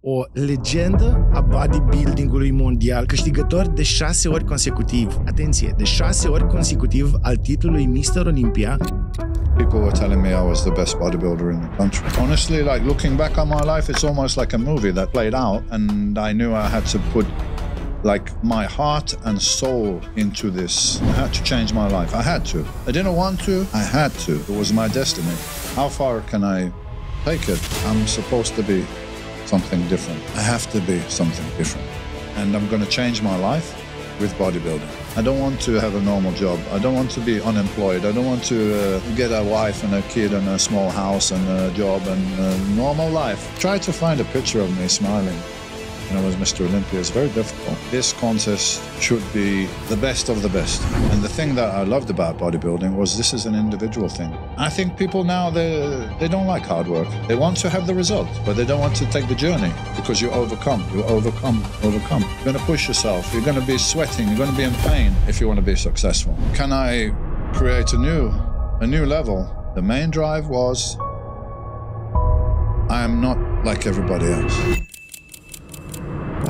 o legendă a bodybuilding-ului mondial, câștigător de 6 ori consecutiv, atenție, de 6 ori consecutiv al titlului Mr. Olympia. People were telling me I was the best bodybuilder in the country. Honestly, like looking back on my life, it's almost like a movie that played out, and I knew I had to put like my heart and soul into this. I had to change my life. I had to. I didn't want to. I had to. It was my destiny. How far can I take it? I'm supposed to be something different. I have to be something different. And I'm going to change my life with bodybuilding. I don't want to have a normal job. I don't want to be unemployed. I don't want to get a wife and a kid and a small house and a job and a normal life. Try to find a picture of me smiling when I was Mr. Olympia. It's very difficult. This contest should be the best of the best. And the thing that I loved about bodybuilding was this is an individual thing. I think people now, they don't like hard work. They want to have the result, but they don't want to take the journey because you overcome. You're going to push yourself. You're going to be sweating. You're going to be in pain if you want to be successful. Can I create a new level? The main drive was I am not like everybody else.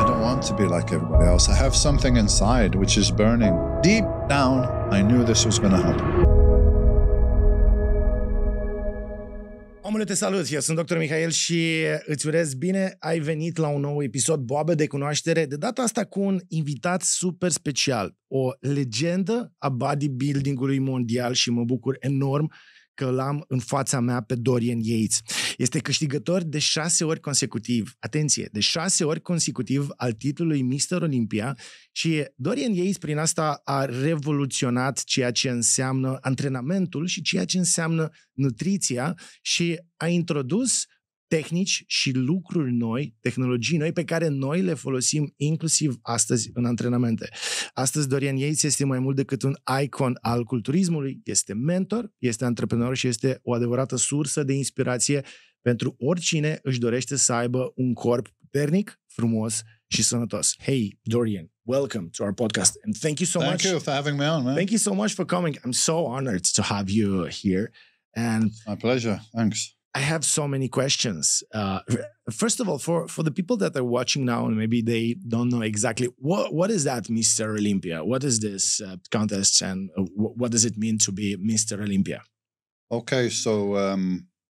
I don't want to be like everybody else. I have something inside which is burning. Deep down, I knew this was going to happen. Omule, te salut! Eu sunt Dr. Mihail și îți urez bine. Ai venit la un nou episod BOABE de cunoaștere, de data asta cu un invitat super special, o legendă a bodybuilding-ului mondial și mă bucur enorm că l-am în fața mea pe Dorian Yates. Este câștigător de 6 ori consecutiv, atenție, de 6 ori consecutiv al titlului Mr. Olympia și Dorian Yates prin asta a revoluționat ceea ce înseamnă antrenamentul și ceea ce înseamnă nutriția și a introdus tehnici și lucruri noi, tehnologii noi pe care noi le folosim inclusiv astăzi în antrenamente. Astăzi Dorian Yates este mai mult decât un icon al culturismului, este mentor, este antreprenor și este o adevărată sursă de inspirație pentru oricine își dorește să aibă un corp puternic, frumos și sănătos. Hey, Dorian, welcome to our podcast and thank you so much. Thank you for having me on, man. Thank you so much for coming. I'm so honored to have you here. And my pleasure. Thanks. I have so many questions. First of all, for the people that are watching now and maybe they don't know exactly what is that Mr. Olympia? What is this contest and what does it mean to be Mr. Olympia? Okay, so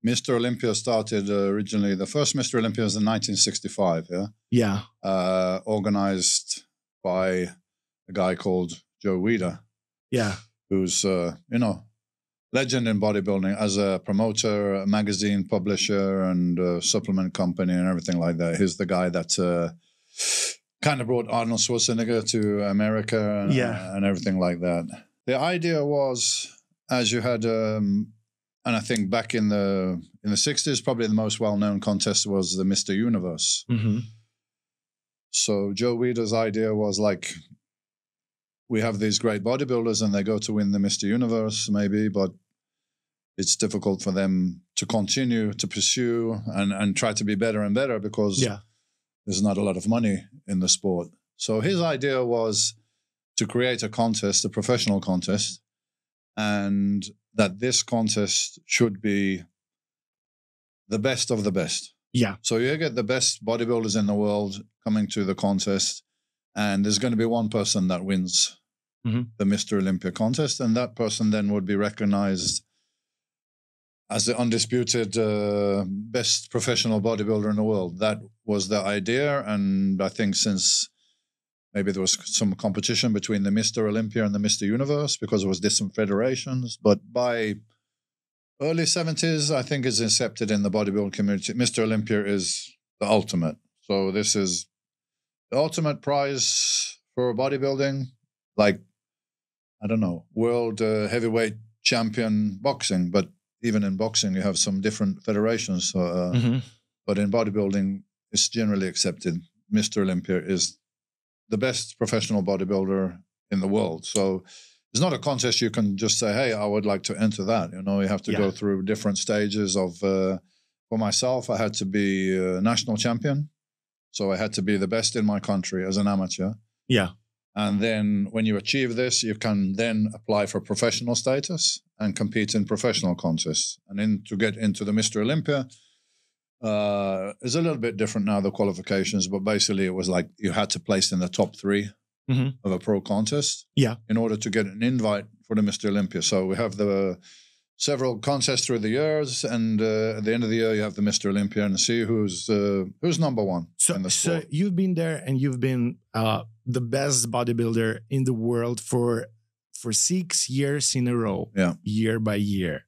Mr. Olympia started originally, the first Mr. Olympia was in 1965, yeah? Yeah. Organized by a guy called Joe Weider. Yeah. Who's, legend in bodybuilding as a promoter, a magazine publisher, and a supplement company and everything like that. He's the guy that kind of brought Arnold Schwarzenegger to America and everything like that. The idea was, as you had, and I think back in the 60s, probably the most well-known contest was the Mr. Universe. Mm-hmm. So Joe Weider's idea was like, we have these great bodybuilders and they go to win the Mr. Universe maybe, but it's difficult for them to continue to pursue and try to be better and better because there's not a lot of money in the sport. So his idea was to create a contest, a professional contest, and that this contest should be the best of the best. Yeah. So you get the best bodybuilders in the world coming to the contest, and there's going to be one person that wins the Mr. Olympia contest, and that person then would be recognized as the undisputed best professional bodybuilder in the world. That was the idea, and I think since maybe there was some competition between the Mr. Olympia and the Mr. Universe because it was different federations, but by early 70s, I think it's incepted in the bodybuilding community. Mr. Olympia is the ultimate. So this is the ultimate prize for bodybuilding, like, I don't know, world heavyweight champion boxing. But even in boxing, you have some different federations. But in bodybuilding, it's generally accepted. Mr. Olympia is the best professional bodybuilder in the world. So it's not a contest you can just say, hey, I would like to enter that. You know, you have to go through different stages of, for myself, I had to be a national champion. So I had to be the best in my country as an amateur. Yeah. And then when you achieve this, you can then apply for professional status and compete in professional contests. And then to get into the Mr. Olympia, It's a little bit different now, the qualifications, but basically it was like you had to place in the top 3 of a pro contest in order to get an invite for the Mr. Olympia. So we have the several contests through the years, and at the end of the year you have the Mr. Olympia and see who's number one. So you've been there, and you've been the best bodybuilder in the world for 6 years in a row, year by year.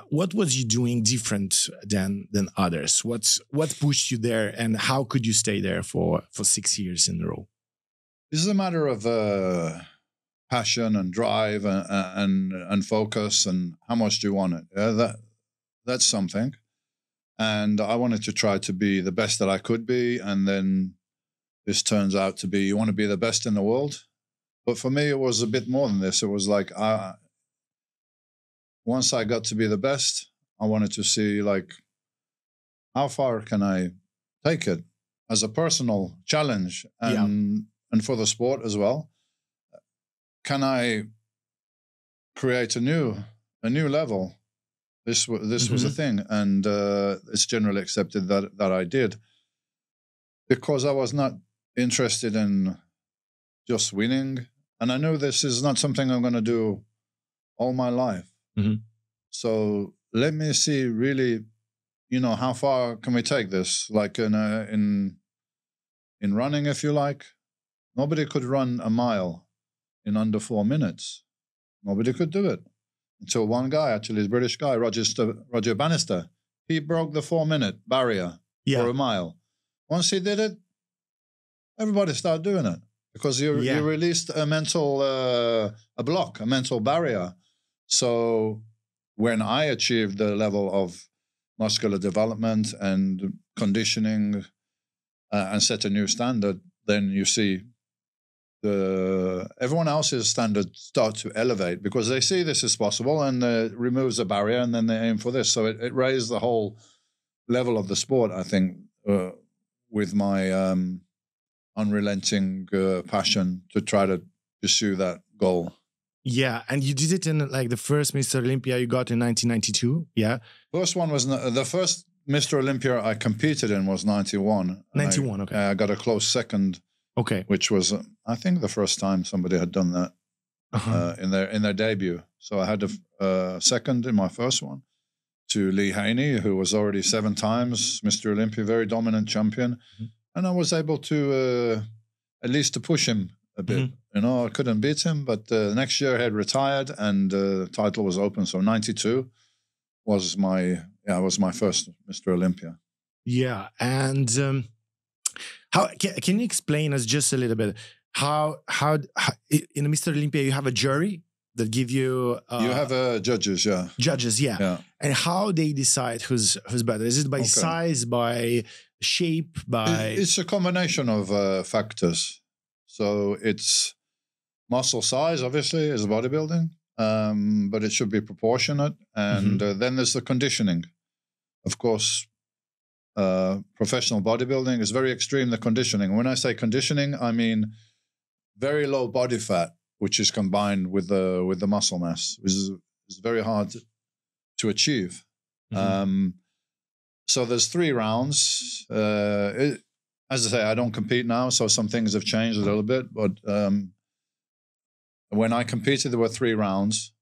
What was you doing different than others? What pushed you there, and how could you stay there for 6 years in a row? This is a matter of passion and drive and focus, and how much do you want it? That's something. And I wanted to try to be the best that I could be, and then this turns out to be, you want to be the best in the world. But for me, it was a bit more than this. It was like, once I got to be the best, I wanted to see, like, how far can I take it as a personal challenge, and for the sport as well. Can I create a new level? This was a thing, and it's generally accepted that I did, because I was not interested in just winning, and I knew this is not something I'm going to do all my life. So let me see, really, how far can we take this? Like in running, if you like, nobody could run a mile in under 4 minutes. Nobody could do it until one guy, actually, the British guy, Roger Bannister, he broke the 4-minute barrier for a mile. Once he did it, everybody started doing it, because you released a mental a block, a mental barrier. So when I achieved the level of muscular development and conditioning and set a new standard, then you see everyone else's standards start to elevate, because they see this is possible, and removes a barrier, and then they aim for this. So it raised the whole level of the sport, I think, with my unrelenting passion to try to pursue that goal. Yeah, and you did it in, like, the first Mr. Olympia you got in 1992. Yeah, first one was the first Mr. Olympia I competed in was 91. 91, okay. I got a close second. Okay, which was, I think, the first time somebody had done that in their debut. So I had a second in my first one to Lee Haney, who was already 7 times Mr. Olympia, very dominant champion, and I was able to at least to push him a bit. I couldn't beat him, but next year I had retired, and the title was open. So 92 was my first Mr. Olympia. Yeah, and how can you explain us just a little bit how in Mr. Olympia you have a jury that give you you have judges, and how they decide who's better? Is it by size, by shape, by? It's a combination of factors. So it's muscle size, obviously, is bodybuilding, but it should be proportionate, and then there's the conditioning. Of course, professional bodybuilding is very extreme, the conditioning. When I say conditioning, I mean very low body fat, which is combined with the muscle mass, which is very hard to achieve. So there's 3 rounds. As I say, I don't compete now, so some things have changed a little bit. But when I competed, there were 3 rounds.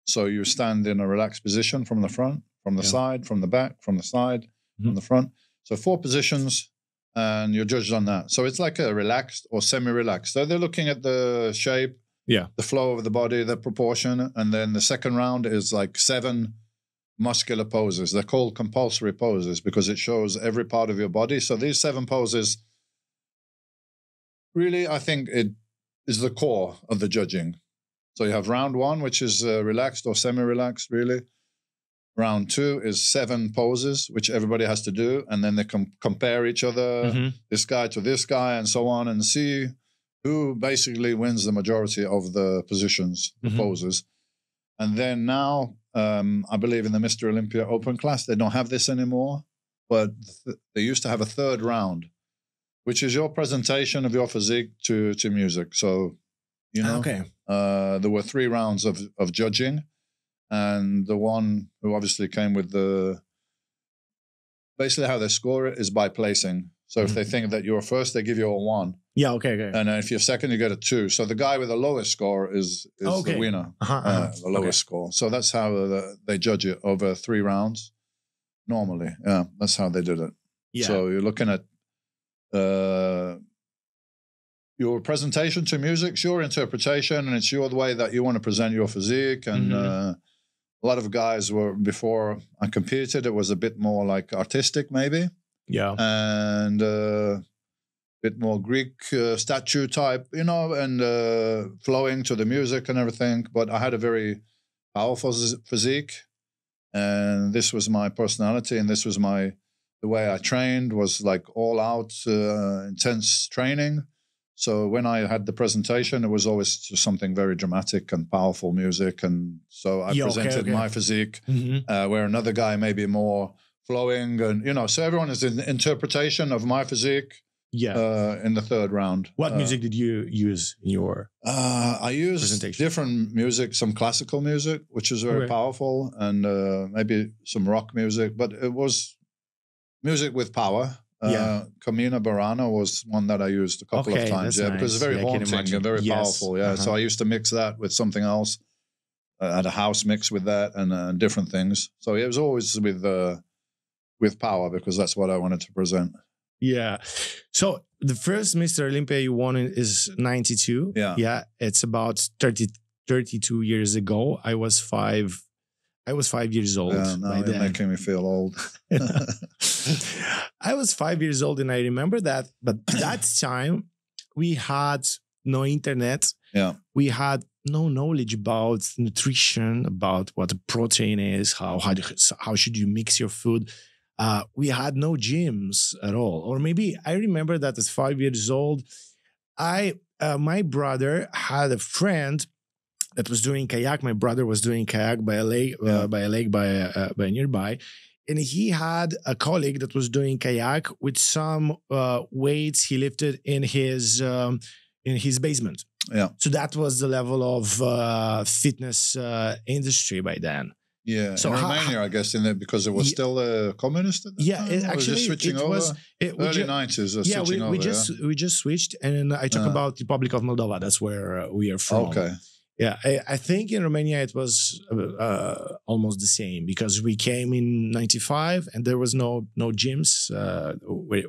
So you stand in a relaxed position from the front, from the side, from the back, from the side, from the front. So 4 positions, and you're judged on that. So it's like a relaxed or semi-relaxed. So they're looking at the shape, the flow of the body, the proportion. And then the second round is like 7 muscular poses. They're called compulsory poses because it shows every part of your body. So these 7 poses, really, I think it is the core of the judging. So you have round 1, which is relaxed or semi-relaxed, really. Round 2 is 7 poses, which everybody has to do. And then they compare each other, this guy to this guy, and so on, and see who basically wins the majority of the positions, the poses. And then now, I believe in the Mr. Olympia Open class, they don't have this anymore, but they used to have a 3rd round, which is your presentation of your physique to music. So, there were 3 rounds of judging, and the one who obviously came with the basically how they score it is by placing. So if they think that you're first, they give you a 1. Yeah, okay. And if you're second, you get a 2. So the guy with the lowest score is the winner, the lowest score. So that's how they judge it over 3 rounds normally. Yeah, that's how they did it. Yeah. So you're looking at your presentation to music, it's your interpretation, and it's your way that you want to present your physique. And a lot of guys were, before I competed, it was a bit more like artistic maybe. Yeah. And a bit more Greek statue type, you know, and flowing to the music and everything. But I had a very powerful physique, and this was my personality, and this was the way I trained was like all out, intense training. So when I had the presentation, it was always just something very dramatic and powerful music. And so I presented my physique, where another guy may be more flowing, and you know, so everyone is in interpretation of my physique. Yeah. In the 3rd round. What music did you use in your I used different music, some classical music, which is very powerful, and maybe some rock music, but it was music with power. Camina Barana was one that I used a couple of times, because it's very haunting and very powerful. Yeah, so I used to mix that with something else. I had a house mix with that and different things. So it was always with power, because that's what I wanted to present. Yeah. So the first Mr. Olympia you won is 92. Yeah. Yeah. It's about 32 years ago. I was 5 years old. Yeah, now you're making me feel old. I was 5 years old, and I remember that. But that time we had no internet. Yeah. We had no knowledge about nutrition, about what a protein is, how should you mix your food. We had no gyms at all. Or maybe I remember that as 5 years old, my brother had a friend that was doing kayak. My brother was doing kayak by a lake, by nearby. And he had a colleague that was doing kayak with some weights he lifted in his basement. Yeah. So that was the level of fitness industry by then. Yeah, so in Romania, I guess, because it was still communist at that time? It actually just switching over. Early 90s. We just switched, and I talk about the Republic of Moldova. That's where we are from. Okay. Yeah, I think in Romania it was almost the same, because we came in 95 and there was no gyms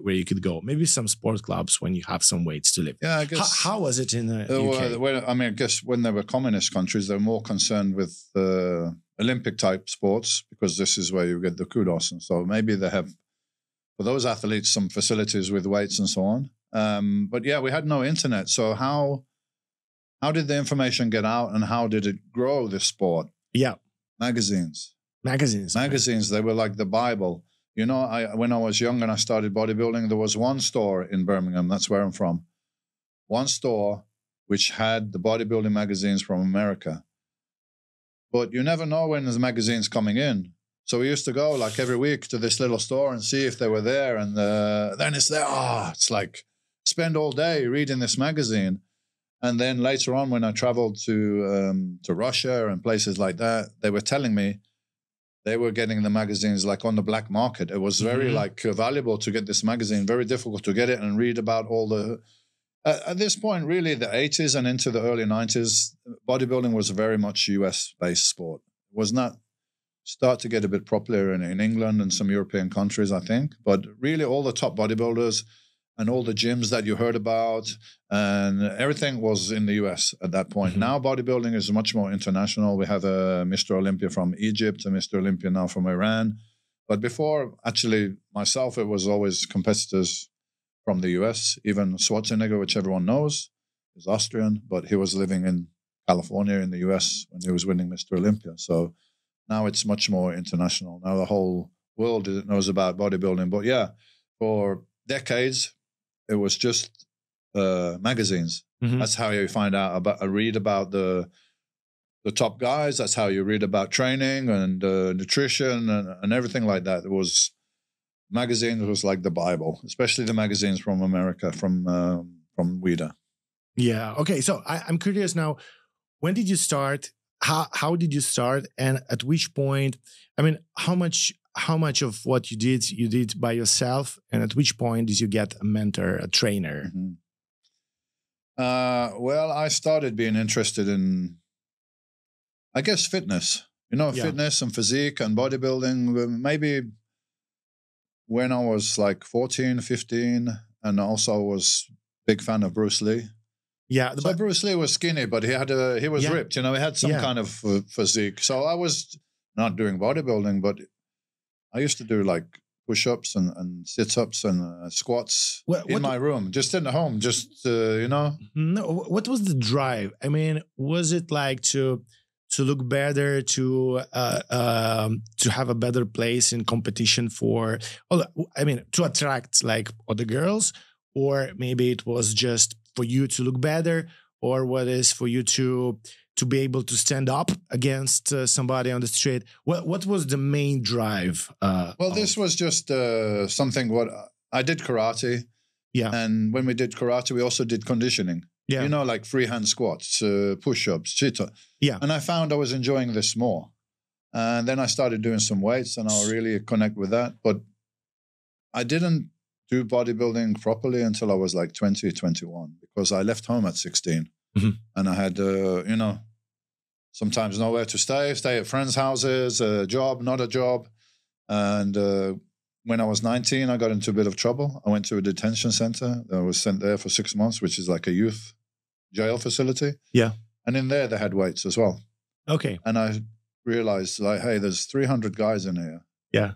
where you could go. Maybe some sports clubs when you have some weights to lift. Yeah, I guess. How was it in the UK? Well, I guess when they were communist countries, they were more concerned with Olympic type sports, because this is where you get the kudos. And so maybe they have, for those athletes, some facilities with weights and so on. But yeah, we had no internet. So how did the information get out, and how did it grow, this sport? Yeah. Magazines. Magazines. They were like the Bible. You know, when I was young and I started bodybuilding, there was one store in Birmingham, that's where I'm from. One store which had the bodybuilding magazines from America. But you never know when there's magazines coming in. So we used to go like every week to this little store and see if they were there. And then it's there. It's like spend all day reading this magazine. And then later on, when I traveled to Russia and places like that, they were telling me they were getting the magazines like on the black market. It was very valuable to get this magazine, very difficult to get it and read about all the... at this point, really, the 80s and into the early 90s, bodybuilding was very much US-based sport. It was not start to get a bit popular in England and some European countries, I think. But really, all the top bodybuilders and all the gyms that you heard about and everything was in the US at that point. Now bodybuilding is much more international. We have a Mr. Olympia from Egypt, a Mr. Olympia now from Iran. But before, actually, myself, it was always competitors from the US. Even Schwarzenegger, which everyone knows, is Austrian, but he was living in California in the US when he was winning Mr. Olympia. So now it's much more international. Now the whole world knows about bodybuilding. But yeah, for decades, it was just magazines. That's how you find out about, read about the top guys. That's how you read about training and nutrition and everything like that. It was magazines was like the Bible, especially the magazines from America, from WIDA. Yeah. Okay. So I'm curious now. When did you start? How did you start? And at which point? I mean, how much how much of what you did by yourself, and at which point did you get a mentor, a trainer? Mm-hmm. Well, I started being interested in, I guess, fitness. Fitness and physique and bodybuilding. Maybe when I was like 14, 15, and also was a big fan of Bruce Lee. Yeah, so Bruce Lee was skinny, but he was ripped. He had some kind of physique. So I was not doing bodybuilding, but I used to do like push-ups and sit-ups and squats in my room, just in the home, just No, what was the drive? I mean, was it like to look better, to have a better place in competition to attract like other girls, or maybe it was just for you to look better, or what is for you to be able to stand up against somebody on the street? What was the main drive? This was just something what I did karate. Yeah. And when we did karate, we also did conditioning. Yeah. Like freehand squats, push-ups, chita. Yeah. And I found I was enjoying this more. And then I started doing some weights and I really connect with that. But I didn't do bodybuilding properly until I was like 20, 21, because I left home at 16. Mm-hmm. And I had, sometimes nowhere to stay at friends' houses, a job, not a job. And when I was 19, I got into a bit of trouble. I went to a detention center. I was sent there for 6 months, which is like a youth jail facility. Yeah. And in there, they had weights as well. Okay. And I realized, like, hey, there's 300 guys in here. Yeah.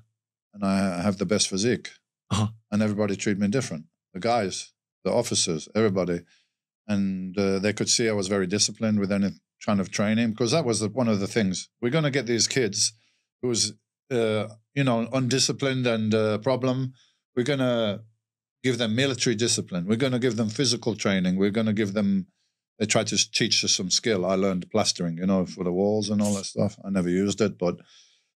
And I have the best physique. Uh-huh. And everybody treat me different. The guys, the officers, everybody. And they could see I was very disciplined with any kind of training, because that was one of the things. We're going to get these kids who's, undisciplined and problem. We're going to give them military discipline. We're going to give them physical training. We're going to give them, they tried to teach us some skill. I learned plastering, for the walls and all that stuff. I never used it, but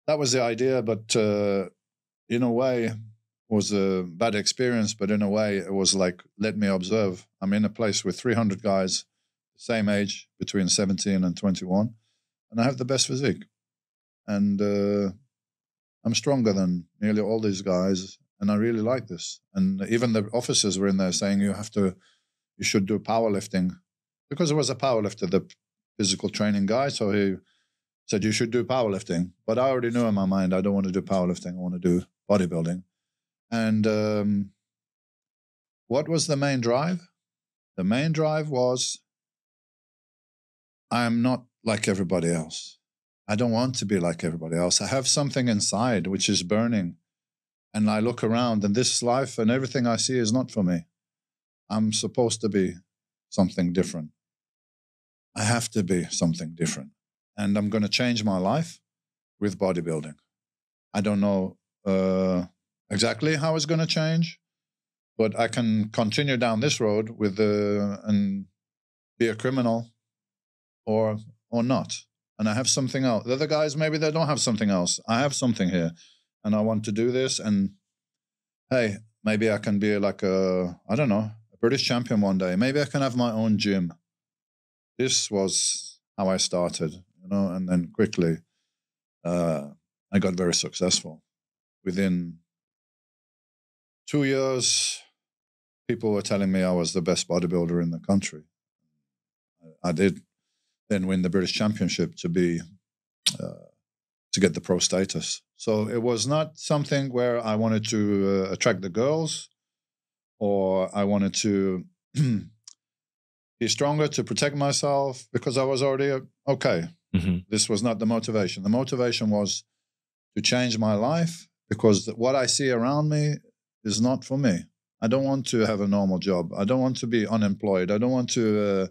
that was the idea. But in a way, it was a bad experience, but in a way, it was like, let me observe. I'm in a place with 300 guys, same age, between 17 and 21, and I have the best physique. And I'm stronger than nearly all these guys, and I really like this. And even the officers were in there saying, you should do powerlifting, because it was a powerlifter, the physical training guy. So he said, you should do powerlifting. But I already knew in my mind, I don't want to do powerlifting. I want to do bodybuilding. And what was the main drive? The main drive was, I am not like everybody else. I don't want to be like everybody else. I have something inside which is burning. And I look around, and this life and everything I see is not for me. I'm supposed to be something different. I have to be something different. And I'm going to change my life with bodybuilding. I don't know exactly how it's going to change, but I can continue down this road with and be a criminal or not. And I have something else. The other guys, maybe they don't have something else. I have something here, and I want to do this. And hey, maybe I can be like a British champion one day. Maybe I can have my own gym. This was how I started, and then quickly I got very successful. Within 2 years, people were telling me I was the best bodybuilder in the country. I did then win the British Championship to get the pro status. So it was not something where I wanted to attract the girls, or I wanted to be stronger to protect myself, because I was already okay. Mm-hmm. This was not the motivation. The motivation was to change my life, because what I see around me is not for me. I don't want to have a normal job. I don't want to be unemployed. I don't want to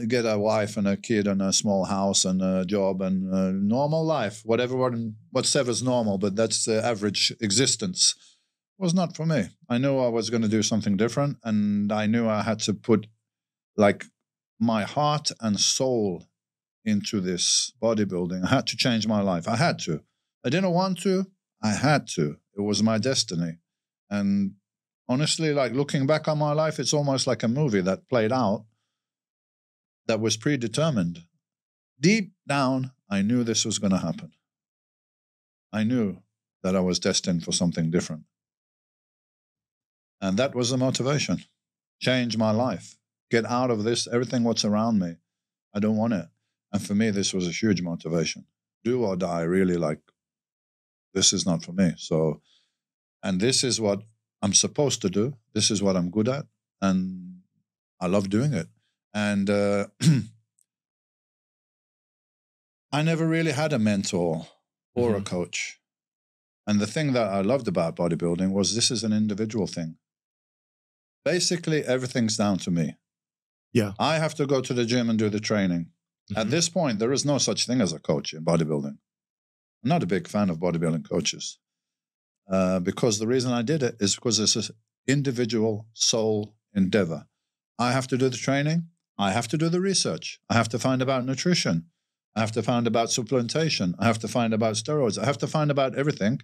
get a wife and a kid and a small house and a job and a normal life, whatever's normal, but that's the average existence. Was not for me. I knew I was going to do something different, and I knew I had to put like my heart and soul into this bodybuilding. I had to change my life. I had to. I didn't want to. I had to. It was my destiny. And honestly, like looking back on my life, it's almost like a movie that played out, that was predetermined. Deep down, I knew this was going to happen. I knew that I was destined for something different. And that was the motivation. Change my life. Get out of this, everything what's around me. I don't want it. And for me, this was a huge motivation. Do or die, really, like, this is not for me. So, and this is what I'm supposed to do. This is what I'm good at. And I love doing it. And I never really had a mentor or a coach. And the thing that I loved about bodybuilding was this is an individual thing. Basically, everything's down to me. Yeah. I have to go to the gym and do the training. At this point, there is no such thing as a coach in bodybuilding. I'm not a big fan of bodybuilding coaches because the reason I did it is because it's an individual soul endeavor. I have to do the training. I have to do the research. I have to find about nutrition. I have to find about supplementation. I have to find about steroids. I have to find about everything.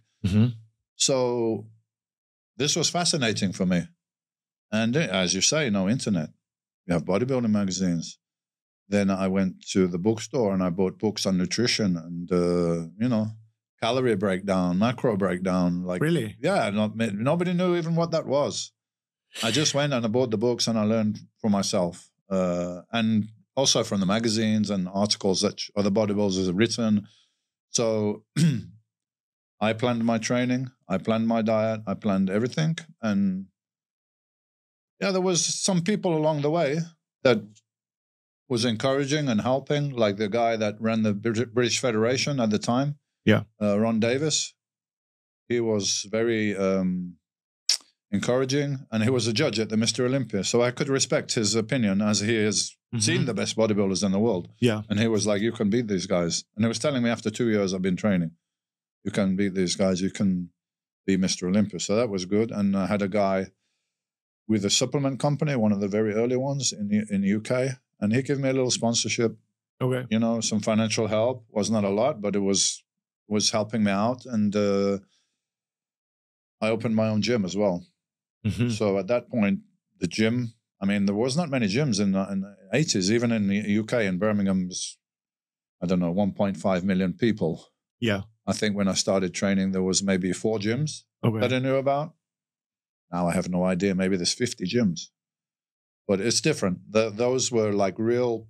So this was fascinating for me. And as you say, no internet. You have bodybuilding magazines. Then I went to the bookstore and I bought books on nutrition and, calorie breakdown, macro breakdown. Like, really? Yeah, nobody knew even what that was. I just went and I bought the books and I learned for myself. And also from the magazines and articles that other bodybuilders have written. So I planned my training, I planned my diet, I planned everything. And yeah, there was some people along the way that was encouraging and helping, like the guy that ran the British Federation at the time. Yeah. Ron Davis. He was very encouraging, and he was a judge at the Mr. Olympia. So I could respect his opinion as he has seen the best bodybuilders in the world. Yeah. And he was like, you can beat these guys. And he was telling me after 2 years I've been training, you can beat these guys, you can be Mr. Olympia. So that was good. And I had a guy with a supplement company, one of the very early ones in the UK. And he gave me a little sponsorship, some financial help. Was not a lot, but it was helping me out. And I opened my own gym as well. So at that point, the gym, I mean, there was not many gyms in the 80s, even in the UK, in Birmingham, 1.5 million people. Yeah. I think when I started training, there was maybe 4 gyms that I knew about. Now I have no idea. Maybe there's 50 gyms. But it's different. Those were like real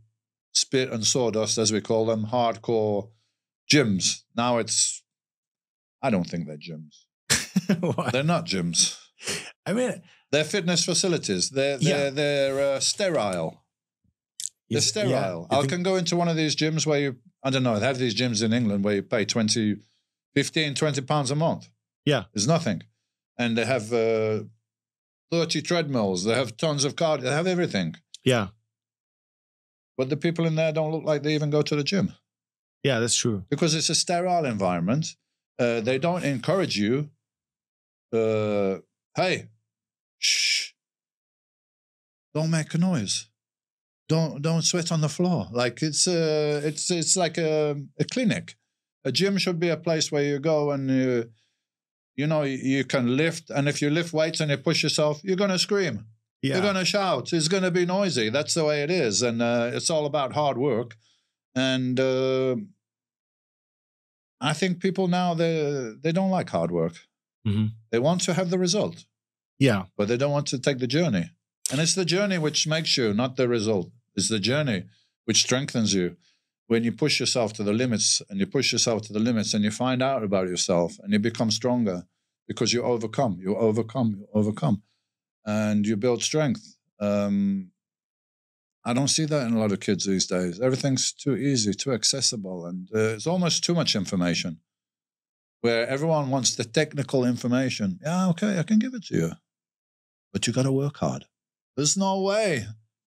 spit and sawdust, as we call them, hardcore gyms. Now I don't think they're gyms. They're not gyms. I mean, they're fitness facilities. They're sterile. They're sterile. I can go into one of these gyms where they have these gyms in England where you pay 15, 20 pounds a month. Yeah. It's nothing. And they have 30 treadmills. They have tons of cardio. They have everything. Yeah. But the people in there don't look like they even go to the gym. Yeah, that's true. Because it's a sterile environment. They don't encourage you. Hey, shh. Don't make a noise. Don't sweat on the floor. Like it's like a clinic. A gym should be a place where you go and you can lift, and if you lift weights and you push yourself, you're going to scream. Yeah. You're going to shout. It's going to be noisy. That's the way it is. And it's all about hard work. And I think people now, they don't like hard work. They want to have the result. Yeah. But they don't want to take the journey. And it's the journey which makes you, not the result. It's the journey which strengthens you. When you push yourself to the limits and you push yourself to the limits and you find out about yourself and you become stronger because you overcome, and you build strength. I don't see that in a lot of kids these days. Everything's too easy, too accessible, and it's almost too much information where everyone wants the technical information. Yeah, okay, I can give it to you, but you got to work hard. There's no way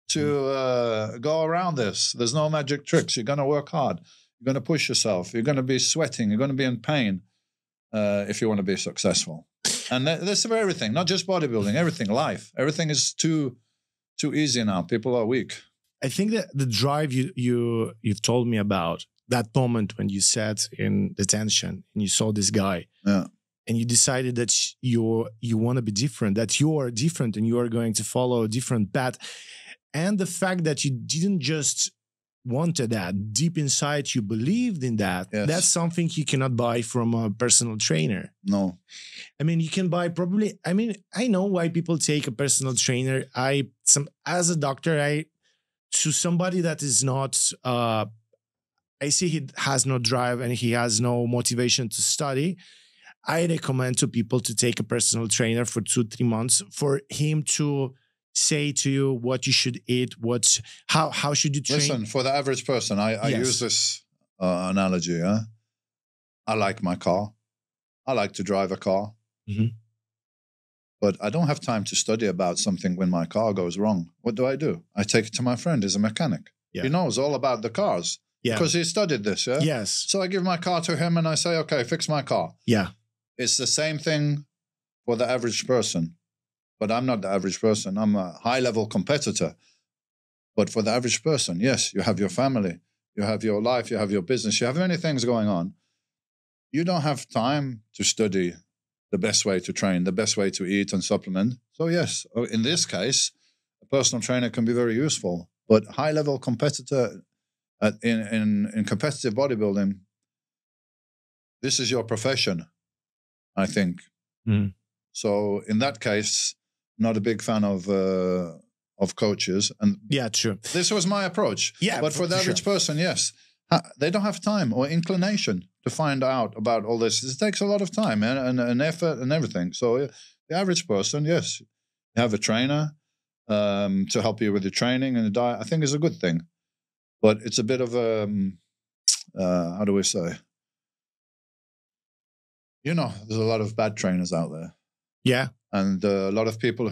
to go around this. There's no magic tricks. You're going to work hard. You're going to push yourself. You're going to be sweating. You're going to be in pain if you want to be successful. And that's for everything, not just bodybuilding, everything, life. Everything is too easy now. People are weak. I think that the drive you've told me about, that moment when you sat in detention and you saw this guy, and you decided that you want to be different, that you are different and you are going to follow a different path. And the fact that you didn't just wanted that, deep inside you believed in that, that's something you cannot buy from a personal trainer. No. I mean, you can buy probably, I mean, I know why people take a personal trainer. As a doctor, to somebody that is not, I see he has no drive and he has no motivation to study, I recommend to people to take a personal trainer for 2-3 months for him to say to you what you should eat, how should you train. Listen, for the average person, I use this analogy. I like my car. I like to drive a car. Mm-hmm. But I don't have time to study about something when my car goes wrong. What do? I take it to my friend. He's a mechanic. Yeah. He knows all about the cars. Yeah. Because he studied this, yeah? Yes. So I give my car to him and I say, okay, fix my car. Yeah. It's the same thing for the average person. But I'm not the average person. I'm a high-level competitor. But for the average person, yes, you have your family, you have your life, you have your business, you have many things going on. You don't have time to study the best way to train, the best way to eat and supplement. So yes, in this case, a personal trainer can be very useful. But high-level competitor in competitive bodybuilding, this is your profession, I think. Mm. So in that case, not a big fan of coaches. And yeah, true. This was my approach. Yeah, but for the average person, yes, they don't have time or inclination to find out about all this. It takes a lot of time and effort and everything. So the average person, yes, you have a trainer to help you with your training and the diet. I think is a good thing. But it's a bit of a, how do we say? You know, there's a lot of bad trainers out there. Yeah. And a lot of people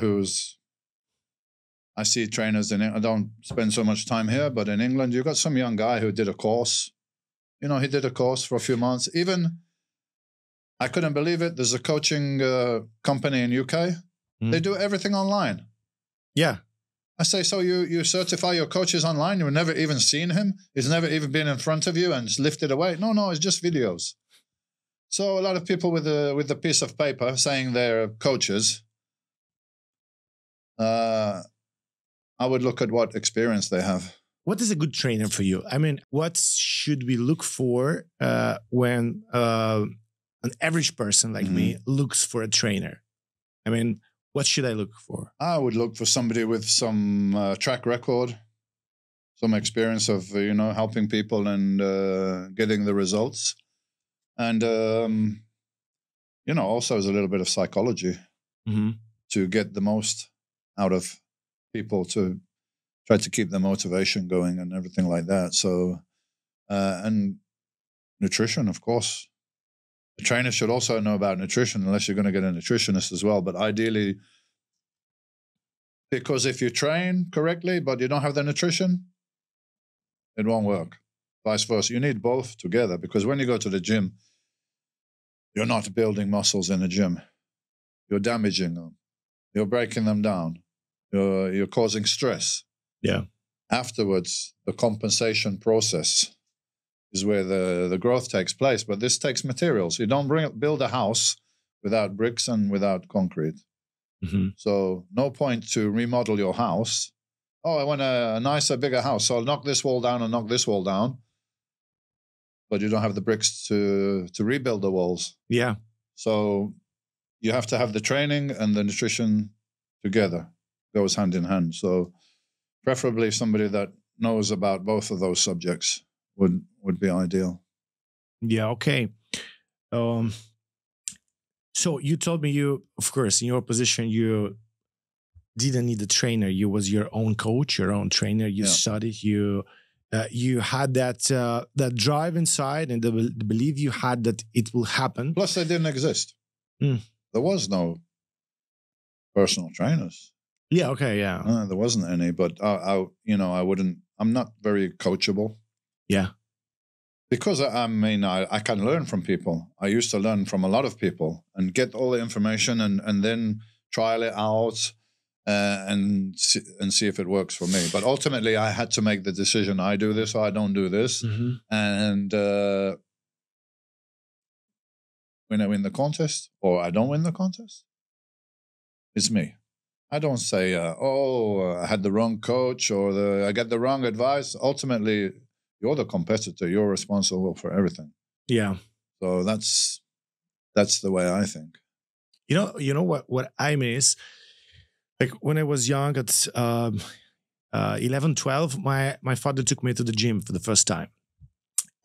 I see trainers I don't spend so much time here, but in England, you got some young guy who did a course. You know, he did a course for a few months. Even, I couldn't believe it. There's a coaching company in UK. Mm. They do everything online. Yeah. I say, so you certify your coaches online? You've never even seen him? He's never even been in front of you and just lifted away? No, it's just videos. So a lot of people with a piece of paper saying they're coaches, I would look at what experience they have. What is a good trainer for you? I mean, what should we look for when an average person like me looks for a trainer? I mean, what should I look for? I would look for somebody with some track record, some experience of, helping people and getting the results. And, also as a little bit of psychology to get the most out of people, to try to keep the motivation going and everything like that. So, and nutrition, of course. The trainer should also know about nutrition, unless you're going to get a nutritionist as well. But ideally, because if you train correctly, but you don't have the nutrition, it won't work. Vice versa. You need both together, because when you go to the gym, you're not building muscles in the gym. You're damaging them. You're breaking them down. You're causing stress. Yeah. Afterwards, the compensation process is where the growth takes place. But this takes materials. You don't build a house without bricks and without concrete. Mm-hmm. So no point to remodel your house. Oh, I want a nicer, bigger house, so I'll knock this wall down and knock this wall down. But you don't have the bricks to rebuild the walls. Yeah. So you have to have the training and the nutrition together. Goes hand in hand. So preferably somebody that knows about both of those subjects would be ideal. Yeah, okay. So you told me of course, in your position, you didn't need a trainer. You was your own coach, your own trainer. You studied, you had that drive inside and the belief you had that it will happen. Plus, they didn't exist. Mm. There was no personal trainers. Yeah. Okay. Yeah. There wasn't any, but I'm not very coachable. Yeah. Because I can learn from people. I used to learn from a lot of people and get all the information and then trial it out and see if it works for me. But ultimately, I had to make the decision: I do this or I don't do this. Mm-hmm. And when I win the contest or I don't win the contest, it's me. I don't say, I had the wrong coach or I get the wrong advice. Ultimately, you're the competitor. You're responsible for everything. Yeah. So that's the way I think. You know what I miss? Like when I was young at 11, 12, my father took me to the gym for the first time.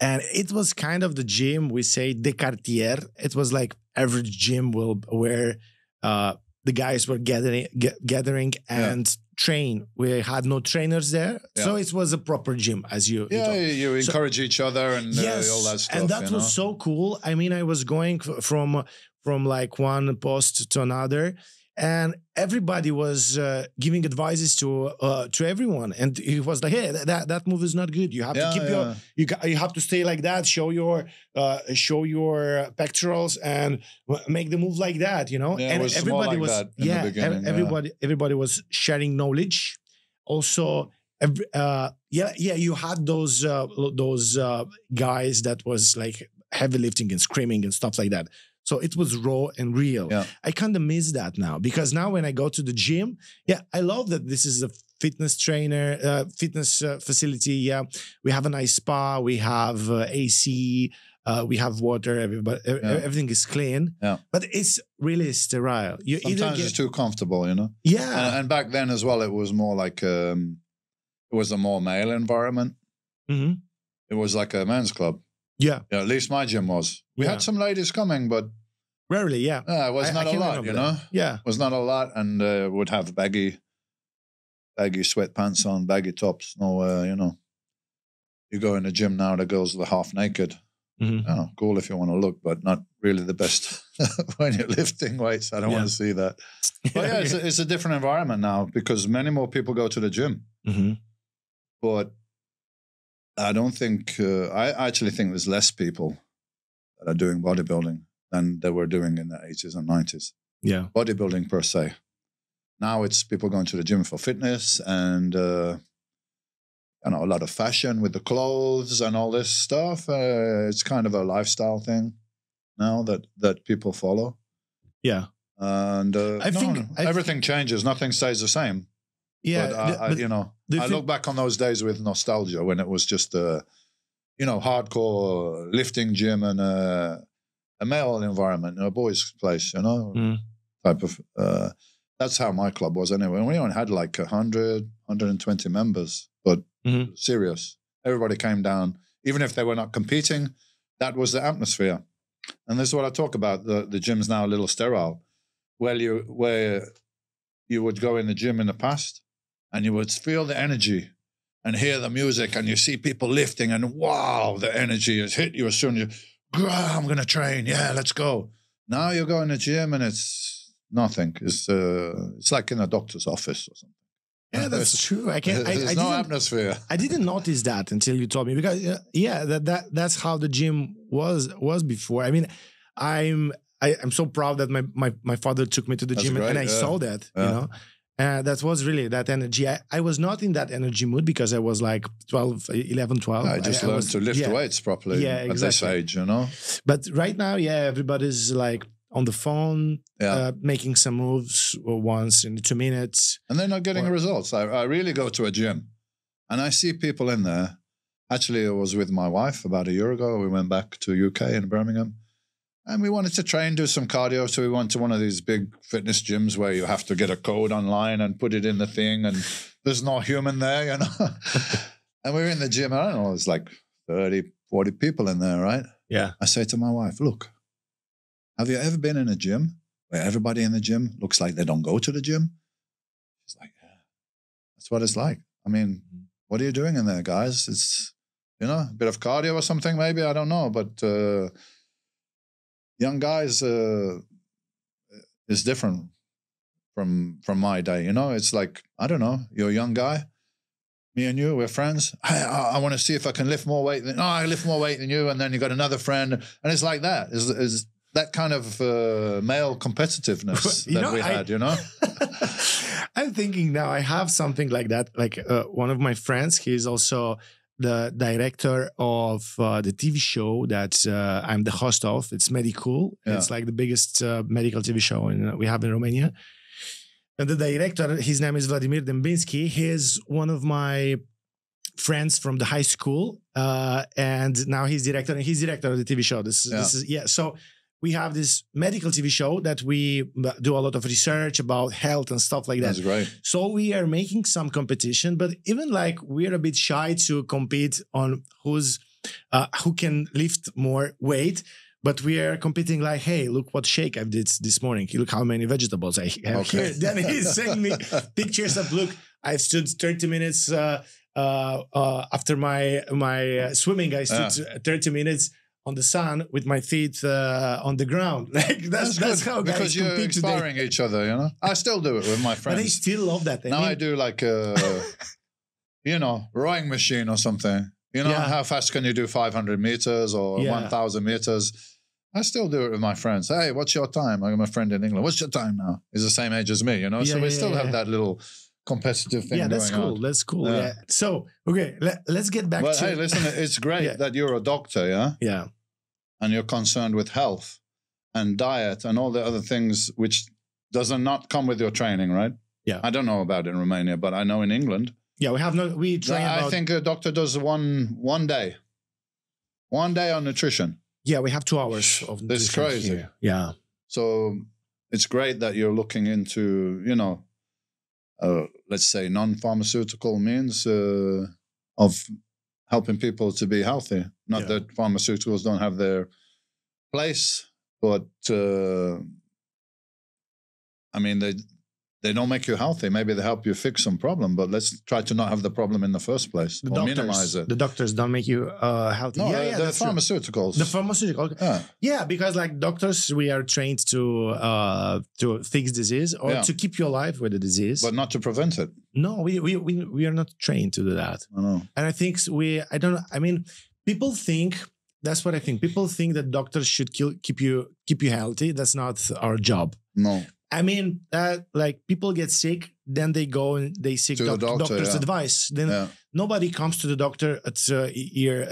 And it was kind of the gym, we say, de quartier. It was like average gym where the guys were gathering and train. We had no trainers there. Yeah. So it was a proper gym, as you you encourage each other and yes, all that stuff. And that was so cool. I mean, I was going from like one post to another, and everybody was giving advices to everyone, and it was like, hey, that move is not good. You have to keep you have to stay like that. Show your pectorals and make the move like that. Yeah, and everybody was that in the beginning, everybody was sharing knowledge. Also, you had those guys that was like heavy lifting and screaming and stuff like that. So it was raw and real. Yeah. I kind of miss that now, because now when I go to the gym, I love that this is a fitness facility. Yeah, we have a nice spa, we have AC, we have water. Everything is clean. Yeah. But it's really sterile. Sometimes it's too comfortable, Yeah. And back then as well, it was more like it was a more male environment. Mm-hmm. It was like a men's club. Yeah. At least my gym was. We had some ladies coming, but rarely, yeah. It was not a lot, Yeah. It was not a lot, and would have baggy sweatpants on, baggy tops. No, you go in the gym now, the girls are half naked. Mm-hmm. Cool if you want to look, but not really the best when you're lifting weights. I don't want to see that. But it's a different environment now, because many more people go to the gym. Mm-hmm. But I don't think, I actually think there's less people that are doing bodybuilding than they were doing in the 80s and 90s. Yeah. Bodybuilding per se. Now it's people going to the gym for fitness and, a lot of fashion with the clothes and all this stuff. It's kind of a lifestyle thing now that people follow. Yeah. And I think everything changes. Nothing stays the same. Yeah, I look back on those days with nostalgia when it was just hardcore lifting gym and a male environment, a boys' place, type of. That's how my club was anyway. We only had like 100, 120 members, but serious. Everybody came down, even if they were not competing. That was the atmosphere, and this is what I talk about. The gym's now a little sterile, where you would go in the gym in the past. And you would feel the energy and hear the music, and you see people lifting, and wow, the energy has hit you as soon as I'm going to train. Yeah, let's go. Now you go in the gym and it's nothing. It's like in a doctor's office or something. Yeah, that's true. There's no atmosphere. I didn't notice that until you told me, because that's how the gym was before. I mean, I'm so proud that my father took me to the gym, and I saw that, that was really that energy. I was not in that energy mood because I was like 11, 12. I just learned to lift weights properly at this age, But right now, everybody's like on the phone, making some moves once in 2 minutes. And they're not getting results. I really go to a gym and I see people in there. Actually, I was with my wife about a year ago. We went back to UK in Birmingham. And we wanted to train, do some cardio. So we went to one of these big fitness gyms where you have to get a code online and put it in the thing. And there's no human there, And we were in the gym. I don't know, there's like 30, 40 people in there, right? Yeah. I say to my wife, look, have you ever been in a gym where everybody in the gym looks like they don't go to the gym? She's like, yeah, that's what it's like. I mean, what are you doing in there, guys? It's, a bit of cardio or something maybe. I don't know. But... young guys is different from my day, It's like, I don't know, you're a young guy, me and you, we're friends. I want to see if I can lift more weight. I lift more weight than you, and then you got another friend, and it's like that. Is that kind of male competitiveness that we had, I'm thinking now I have something like that. Like one of my friends, he's also the director of the TV show that I'm the host of. It's Medicool. Yeah. It's like the biggest medical TV show we have in Romania. And the director, his name is Vladimir Dembinski. He is one of my friends from the high school, and now he's director of the TV show. This is So we have this medical TV show that we do a lot of research about health and stuff like that. That's great. So we are making some competition, but even like we're a bit shy to compete on who can lift more weight. But we are competing like, hey, look what shake I did this morning. Look how many vegetables I have here. Then he's sending me pictures of, look, I stood 30 minutes after my swimming. I stood 30 minutes on the sun with my feet on the ground. Like that's how guys because you're inspiring today. Each other, you know. I still do it with my friends. But they still love that. I do like rowing machine or something. You know, how fast can you do 500 meters or 1,000 meters? I still do it with my friends. Hey, what's your time? I got my friend in England. What's your time now? He's the same age as me, you know? So we still have that little competitive thing going on. Yeah, that's cool. That's cool. Yeah. So, okay, let's get back to... Hey, listen, it's great that you're a doctor, yeah? Yeah. And you're concerned with health and diet and all the other things which does not come with your training, right? Yeah. I don't know about it in Romania, but I know in England... Yeah, we train I think a doctor does one day on nutrition. Yeah, we have 2 hours of nutrition. That's crazy. Here. Yeah. So it's great that you're looking into, let's say non-pharmaceutical means of helping people to be healthy. Not that pharmaceuticals don't have their place, but they don't make you healthy. Maybe they help you fix some problem, but let's try to not have the problem in the first place or minimize it. The doctors don't make you healthy. No, the pharmaceuticals. True. The pharmaceutical. Yeah, because like doctors, we are trained to fix disease or to keep you alive with the disease, but not to prevent it. No, we are not trained to do that. I know. And I think people think. That's what I think. People think that doctors should keep you healthy. That's not our job. No. I mean, like people get sick, then they go and they seek doctor's advice. Then nobody comes to the doctor at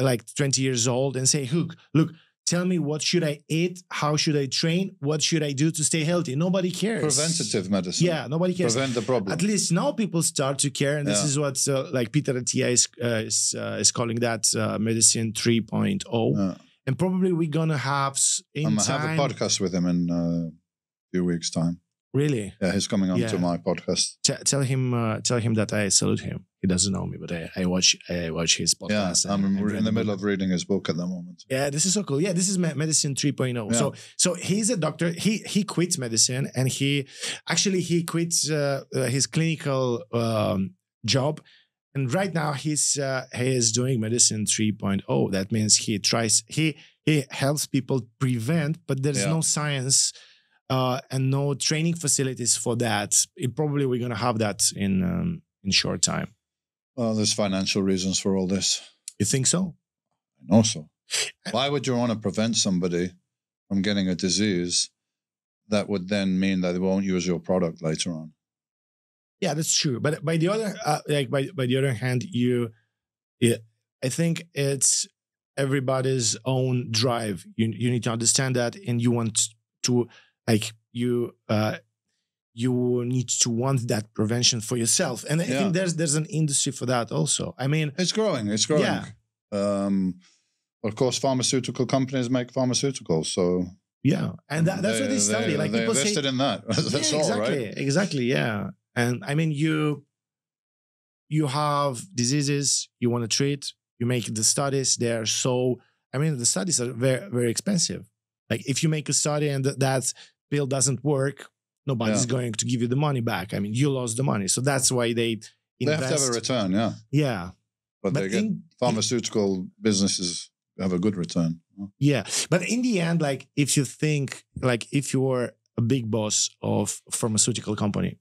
like 20 years old and say, look, tell me what should I eat? How should I train? What should I do to stay healthy? Nobody cares. Preventative medicine. Yeah, nobody cares. Prevent the problem. At least now people start to care. And this is what like Peter Attia is calling that medicine 3.0. Yeah. And probably we're going to have I'm going to have a podcast with him in a few weeks' time. Really? Yeah, he's coming on to my podcast. Tell him that I salute him. He doesn't know me, but I watch his podcast. Yeah, I'm in the middle of reading his book at the moment. Yeah, this is so cool. Yeah, this is medicine 3.0. Yeah. So he's a doctor. He quits medicine and he quits his clinical job. And right now he is doing medicine 3.0. That means he helps people prevent, but there's no science and no training facilities for that. Probably we're going to have that in short time. Well, there's financial reasons for all this. You think so? I know so. Why would you want to prevent somebody from getting a disease that would then mean that they won't use your product later on? Yeah, that's true. But by the other, by the other hand, I think it's everybody's own drive. You need to understand that, and you want to you need to want that prevention for yourself. And I think there's an industry for that also. I mean, it's growing. Yeah. Of course, pharmaceutical companies make pharmaceuticals, so yeah, and that's what they study. Like they people invested in that. That's all, right? Exactly. Yeah. And I mean, you have diseases you want to treat, you make the studies. The studies are very, very expensive. Like if you make a study and that pill doesn't work, nobody's going to give you the money back. I mean, you lost the money. So that's why they invest. They have to have a return, yeah. Yeah. But they get pharmaceutical businesses have a good return. Yeah. But in the end, like if you think, like if you're a big boss of a pharmaceutical company,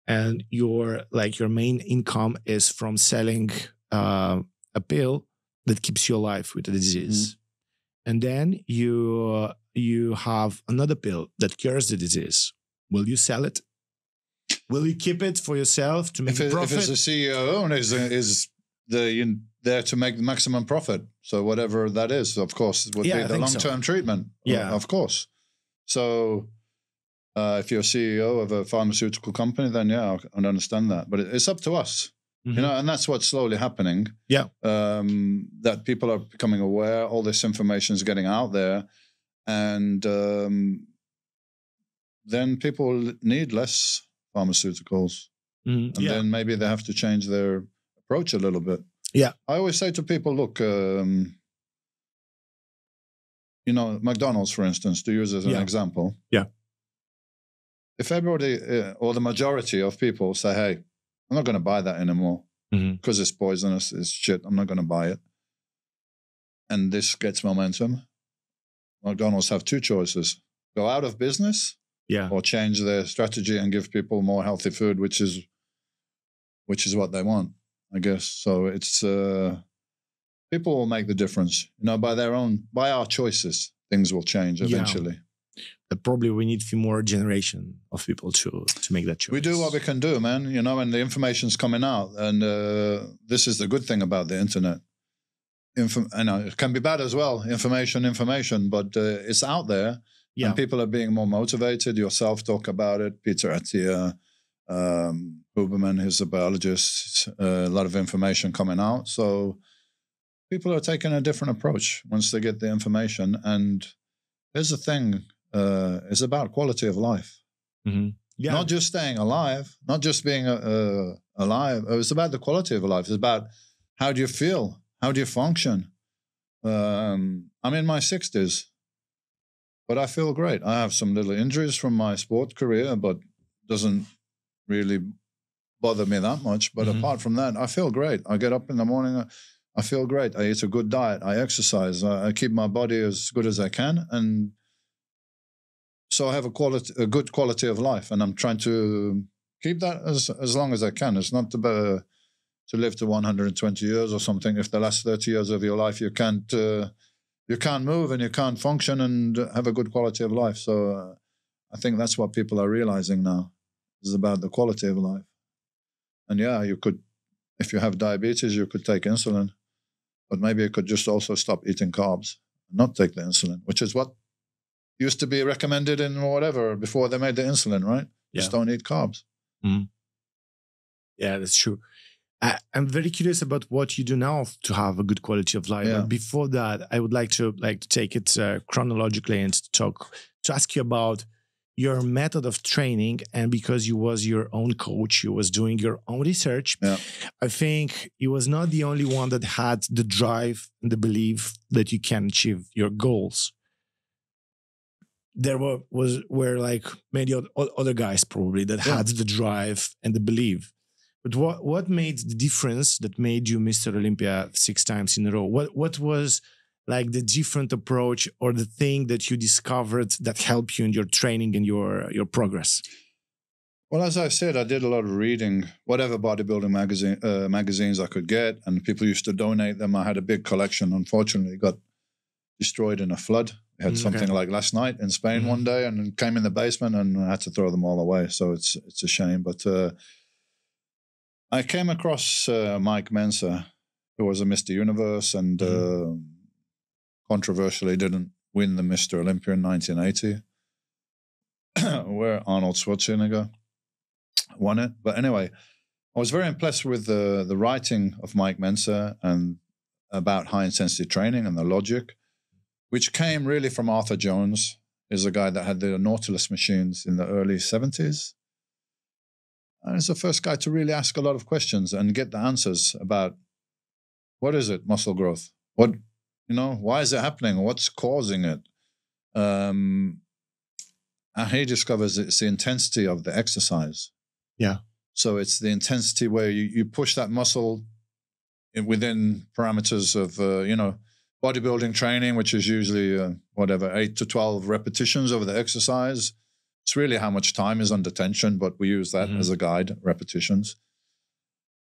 and your main income is from selling a pill that keeps you alive with the disease. And then you have another pill that cures the disease. Will you sell it? Will you keep it for yourself to make a profit? If it's a CEO and is there to make the maximum profit, so whatever that is, of course, would be the long-term treatment. Yeah, of course. So if you're CEO of a pharmaceutical company, then I understand that. But it's up to us. You know, and that's what's slowly happening. Yeah. That people are becoming aware, all this information is getting out there, and then people need less pharmaceuticals. And then maybe they have to change their approach a little bit. Yeah. I always say to people, look, you know, McDonald's, for instance, to use as an example. Yeah. If everybody or the majority of people say, hey, I'm not going to buy that anymore because it's poisonous, it's shit, I'm not going to buy it. And this gets momentum. McDonald's have two choices: go out of business, or change their strategy and give people more healthy food, which is what they want, I guess. So it's people will make the difference, you know, by our choices, things will change eventually. But probably we need a few more generation of people to make that choice. We do what we can do, man. You know, and the information's coming out, and this is the good thing about the internet. I know it can be bad as well. Information, but it's out there, and people are being more motivated. Yourself talk about it. Peter Attia, Huberman, who's a biologist. A lot of information coming out, so people are taking a different approach once they get the information. And here's the thing. It's about quality of life. Not just staying alive, not just being alive. It's about the quality of life. It's about how do you feel? How do you function? I'm in my 60s, but I feel great. I have some little injuries from my sport career, but doesn't really bother me that much. But apart from that, I feel great. I get up in the morning, I feel great. I eat a good diet. I exercise. I keep my body as good as I can. And so I have a good quality of life, and I'm trying to keep that as long as I can. It's not about to live to 120 years or something. If the last 30 years of your life you can't move and you can't function and have a good quality of life. So I think that's what people are realizing now, is about the quality of life. And yeah, you could, if you have diabetes, you could take insulin, but maybe you could just also stop eating carbs and not take the insulin, which is what used to be recommended in whatever before they made the insulin, right? Just don't eat carbs. Yeah, that's true. I'm very curious about what you do now to have a good quality of life. But before that, I would like to take it chronologically and to ask you about your method of training. And because you was your own coach, you was doing your own research. I think you was not the only one that had the drive and the belief that you can achieve your goals. There were like many other guys probably that had the drive and the belief. But what made the difference that made you Mr. Olympia 6 times in a row? What was like the different approach or the thing that you discovered that helped you in your training and your progress? Well, as I said, I did a lot of reading, whatever bodybuilding magazines I could get, and people used to donate them. I had a big collection. Unfortunately, it got destroyed in a flood. We had something like last night in Spain one day, and came in the basement, and I had to throw them all away. So it's a shame, but I came across Mike Mensa, who was a Mr. Universe and controversially didn't win the Mr. Olympia in 1980, where Arnold Schwarzenegger won it. But anyway, I was very impressed with the writing of Mike Mensa and about high-intensity training and the logic, which came really from Arthur Jones, who's a guy that had the Nautilus machines in the early 70s. And he's the first guy to really ask a lot of questions and get the answers about what is it, muscle growth? What, why is it happening? What's causing it? And he discovers it's the intensity of the exercise. Yeah. So it's the intensity where you push that muscle within parameters of, bodybuilding training, which is usually, 8 to 12 repetitions over the exercise. It's really how much time is under tension, but we use that as a guide, repetitions.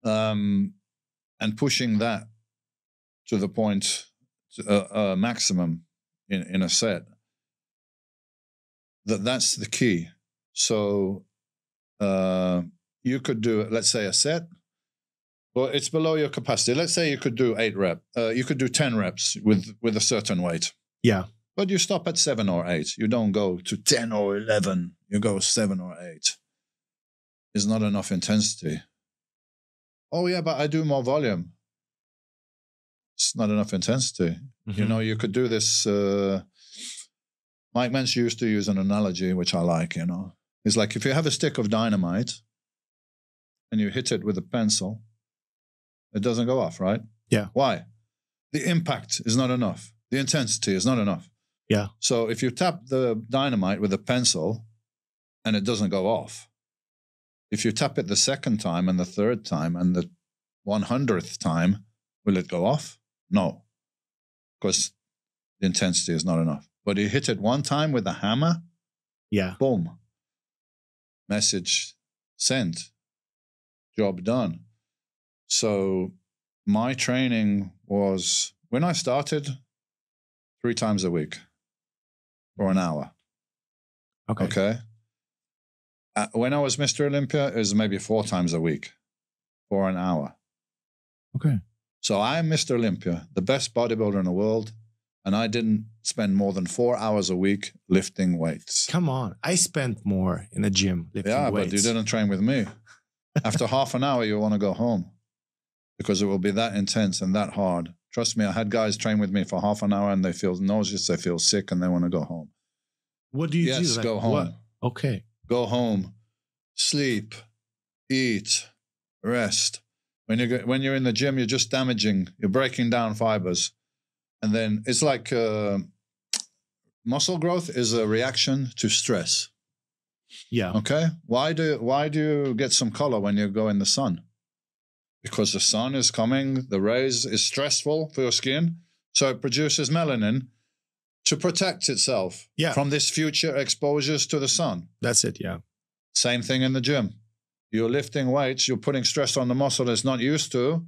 And pushing that to the point, maximum in a set, that's the key. So you could do, let's say, a set, but it's below your capacity. Let's say you could do 8 reps. You could do 10 reps with a certain weight. Yeah. But you stop at 7 or 8. You don't go to 10 or 11. You go 7 or 8. It's not enough intensity. Oh, yeah, but I do more volume. It's not enough intensity. Mm-hmm. You know, you could do this. Mike Mence used to use an analogy, which I like, you know. It's like if you have a stick of dynamite and you hit it with a pencil, it doesn't go off, right? Yeah. Why? The impact is not enough. The intensity is not enough. Yeah. So if you tap the dynamite with a pencil and it doesn't go off, if you tap it the second time and the third time and the 100th time, will it go off? No, because the intensity is not enough. But you hit it one time with a hammer, yeah, boom, message sent, job done. So my training was, when I started, 3 times a week for an hour. Okay. When I was Mr. Olympia, it was maybe 4 times a week for an hour. Okay. So I'm Mr. Olympia, the best bodybuilder in the world, and I didn't spend more than 4 hours a week lifting weights. Come on. I spent more in a gym lifting weights. Yeah, but you didn't train with me. After half an hour, you want to go home because it will be that intense and that hard. Trust me, I had guys train with me for half an hour and they feel nauseous, they feel sick, and they want to go home. What do you do? Yes, go home. What? Okay. Go home, sleep, eat, rest. When you're in the gym, you're just damaging, you're breaking down fibers. And then it's like muscle growth is a reaction to stress. Yeah. Okay. Why do you get some color when you go in the sun? Because the sun is coming, the rays is stressful for your skin, so it produces melanin to protect itself from this future exposures to the sun. That's it, yeah. Same thing in the gym. You're lifting weights, you're putting stress on the muscle it's not used to.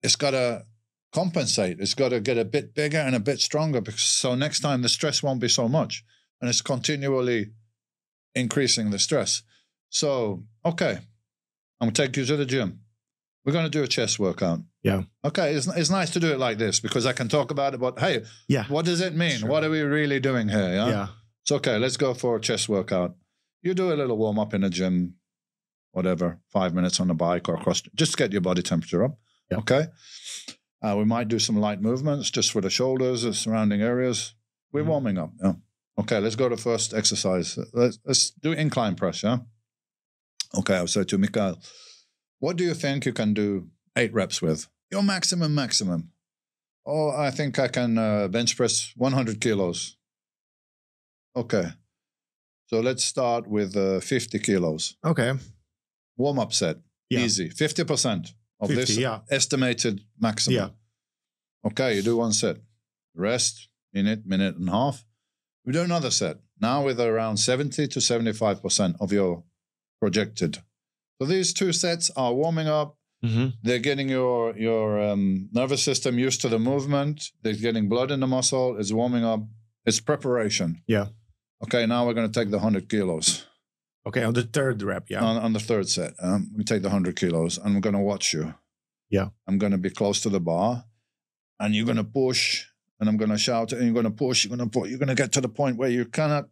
It's got to compensate. It's got to get a bit bigger and a bit stronger, so next time the stress won't be so much. And it's continually increasing the stress. So, okay, I'm going to take you to the gym. We're going to do a chest workout. Yeah. Okay, it's nice to do it like this because I can talk about it, but hey, what does it mean? Sure. What are we really doing here? Yeah. It's okay, let's go for a chest workout. You do a little warm-up in the gym, whatever, 5 minutes on the bike or across, just to get your body temperature up. Yeah. Okay. We might do some light movements just for the shoulders, the surrounding areas. We're warming up. Yeah. Okay, let's go to first exercise. Let's do incline press, yeah? Okay, I'll say to Mikael, what do you think you can do 8 reps with? Your maximum. Oh, I think I can bench press 100 kilos. Okay. So let's start with 50 kilos. Okay. Warm-up set. Yeah. Easy. 50% of 50, this estimated maximum. Yeah. Okay, you do 1 set. Rest, minute and a half. We do another set. Now with around 70 to 75% of your projected. So these 2 sets are warming up. Mm-hmm. They're getting your nervous system used to the movement. They're getting blood in the muscle. It's warming up. It's preparation. Yeah. Okay, now we're going to take the 100 kilos. Okay, on the 3rd rep, yeah. On the 3rd set. We take the 100 kilos and I'm going to watch you. Yeah. I'm going to be close to the bar and you're going to push and I'm going to shout and you're going to push, you're going to get to the point where you can't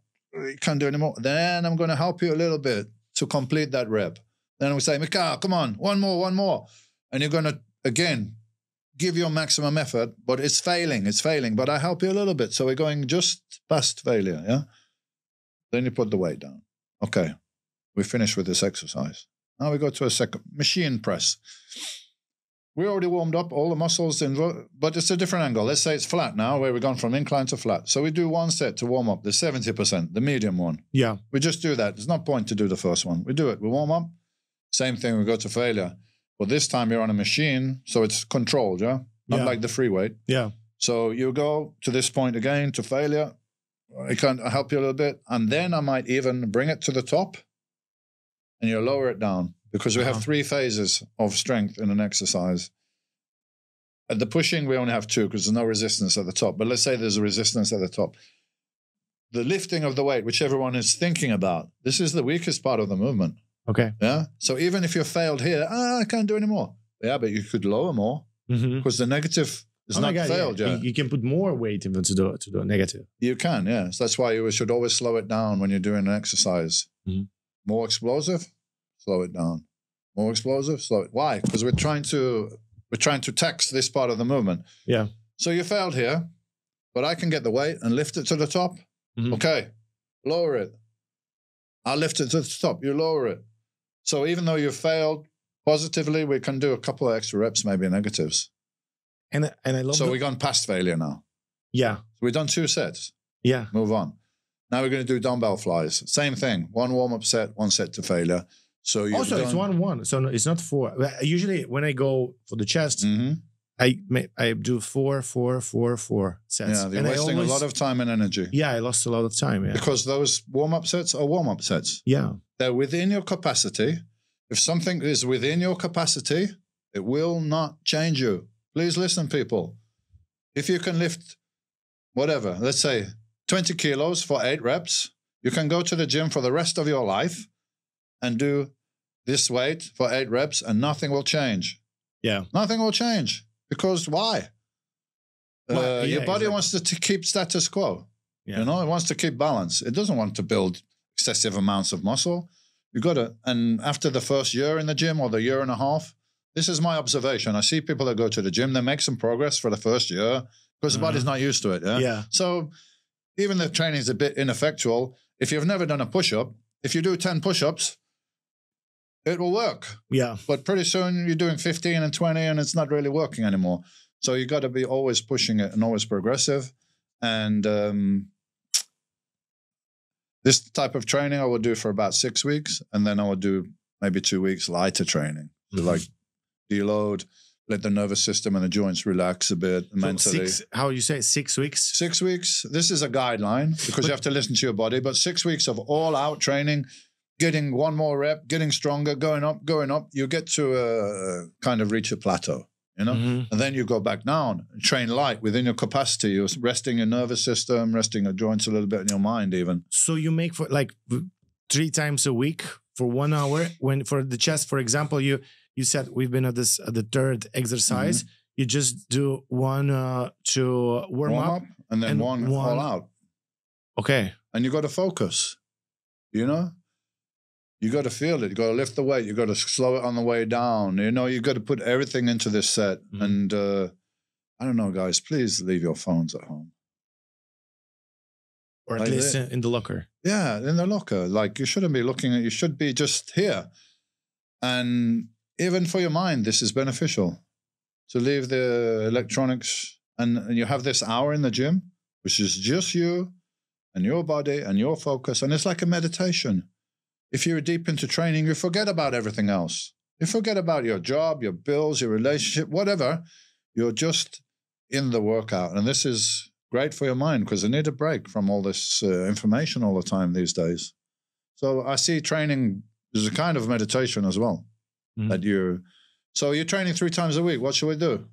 do anymore. Then I'm going to help you a little bit to complete that rep. Then we say, Mikael, come on, one more. And you're going to, again, give your maximum effort, but it's failing, but I help you a little bit. So we're going just past failure, yeah? Then you put the weight down. Okay, we finish with this exercise. Now we go to a second, machine press. We already warmed up all the muscles, but it's a different angle. Let's say it's flat now, where we've gone from incline to flat. So we do 1 set to warm up, the 70%, the medium one. Yeah. We just do that. There's no point to do the first one. We do it. We warm up. Same thing, we go to failure. But this time you're on a machine, so it's controlled, yeah? Not like the free weight. Yeah. So you go to this point again, to failure. I can help you a little bit. And then I might even bring it to the top and you lower it down because we have 3 phases of strength in an exercise. At the pushing, we only have 2 because there's no resistance at the top. But let's say there's a resistance at the top. The lifting of the weight, which everyone is thinking about, this is the weakest part of the movement. Okay. Yeah. So even if you failed here, I can't do any more. Yeah, but you could lower more because the negative is not failed yet. You can put more weight even to the negative. You can, yeah. So that's why you should always slow it down when you're doing an exercise. More explosive, slow it down. More explosive, slow. Why? Because we're trying to tax this part of the movement. Yeah. So you failed here, but I can get the weight and lift it to the top. Okay, lower it. I'll lift it to the top. You lower it. So even though you failed positively, we can do a couple of extra reps, maybe negatives. And I love. So we've gone past failure now. Yeah. So we've done 2 sets. Yeah. Move on. Now we're going to do dumbbell flies. Same thing. 1 warm-up set, 1 set to failure. So you also it's 1-1. So no, it's not 4. Usually when I go for the chest, I do 4 sets. Yeah, you're wasting a lot of time and energy. Yeah, I lost a lot of time. Yeah. Because those warm-up sets are warm-up sets. Yeah. They're within your capacity. If something is within your capacity, it will not change you. Please listen, people. If you can lift whatever, let's say 20 kilos for 8 reps, you can go to the gym for the rest of your life and do this weight for 8 reps and nothing will change. Yeah. Nothing will change. Because why? Your body wants to keep status quo. Yeah. You know, it wants to keep balance. It doesn't want to build excessive amounts of muscle. You got to, and after the first year in the gym or the year and a half, this is my observation. I see people that go to the gym, they make some progress for the first year because the body's not used to it. Yeah. Yeah. So even the training is a bit ineffectual. If you've never done a push-up, if you do 10 push-ups, it will work. Yeah. But pretty soon you're doing 15 and 20 and it's not really working anymore. So you got to be always pushing it and always progressive. And this type of training I would do for about 6 weeks. And then I would do maybe 2 weeks lighter training. Like deload, let the nervous system and the joints relax a bit mentally. How you say 6 weeks? 6 weeks. This is a guideline because you have to listen to your body. But 6 weeks of all-out training, getting 1 more rep, getting stronger, going up, you get to kind of reach a plateau, you know? And then you go back down, train light within your capacity. You're resting your nervous system, resting your joints a little bit in your mind even. So you make for like 3 times a week for 1 hour. When for the chest, for example, you said we've been at this the 3rd exercise. You just do 1 to warm up and then one all out. Okay. And you got to focus, you know? You got to feel it. You got to lift the weight. You got to slow it on the way down. You know, you got to put everything into this set. And I don't know, guys, please leave your phones at home. Or at least in the locker. Yeah, in the locker. Like you shouldn't be looking at, you should be just here. And even for your mind, this is beneficial. To leave the electronics and you have this hour in the gym, which is just you and your body and your focus. And it's like a meditation. If you're deep into training, you forget about everything else. You forget about your job, your bills, your relationship, whatever. You're just in the workout. And this is great for your mind because you need a break from all this information all the time these days. So I see training as a kind of meditation as well. So you're training 3 times a week. What should we do?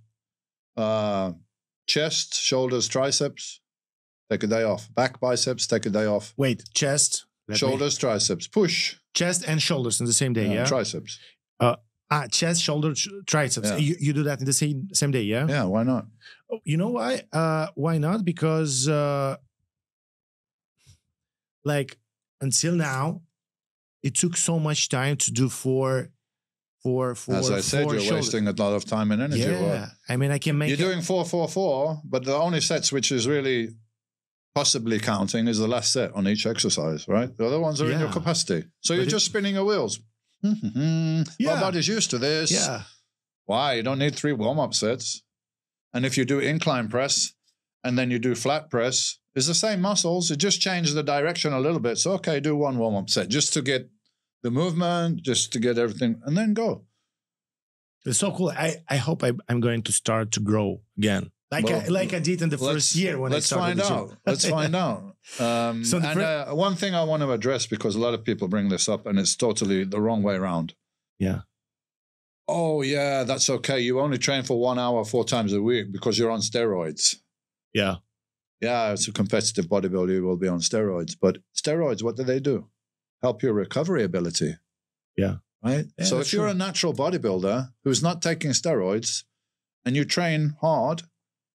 Chest, shoulders, triceps, take a day off. Back, biceps, take a day off. Wait, chest. Shoulders, triceps, push. Chest and shoulders in the same day, yeah? Triceps. Chest, shoulders, triceps. Yeah. You do that in the same day, yeah? Yeah, why not? You know why? Why not? Because like until now, it took so much time to do four. As I said, you're wasting a lot of time and energy. Yeah, well, I mean, I can make. You're doing 4-4-4, but the only sets which is really possibly counting is the last set on each exercise, right? The other ones are in your capacity. So you're just spinning your wheels. My body's used to this. Yeah. Why? You don't need 3 warm-up sets. And if you do incline press and then you do flat press, it's the same muscles. You just change the direction a little bit. So, okay, do 1 warm-up set just to get the movement, just to get everything, and then go. It's so cool. I hope I'm going to start to grow again. Like I did in the first year when I started the gym. Let's find out. One thing I want to address, because a lot of people bring this up and it's totally the wrong way around. Yeah. Oh, yeah, that's okay. You only train for 1 hour 4 times a week because you're on steroids. Yeah. Yeah, it's a competitive bodybuilder. You will be on steroids. But steroids, what do? Help your recovery ability. Yeah. Right? Yeah, so if you're a natural bodybuilder who's not taking steroids and you train hard,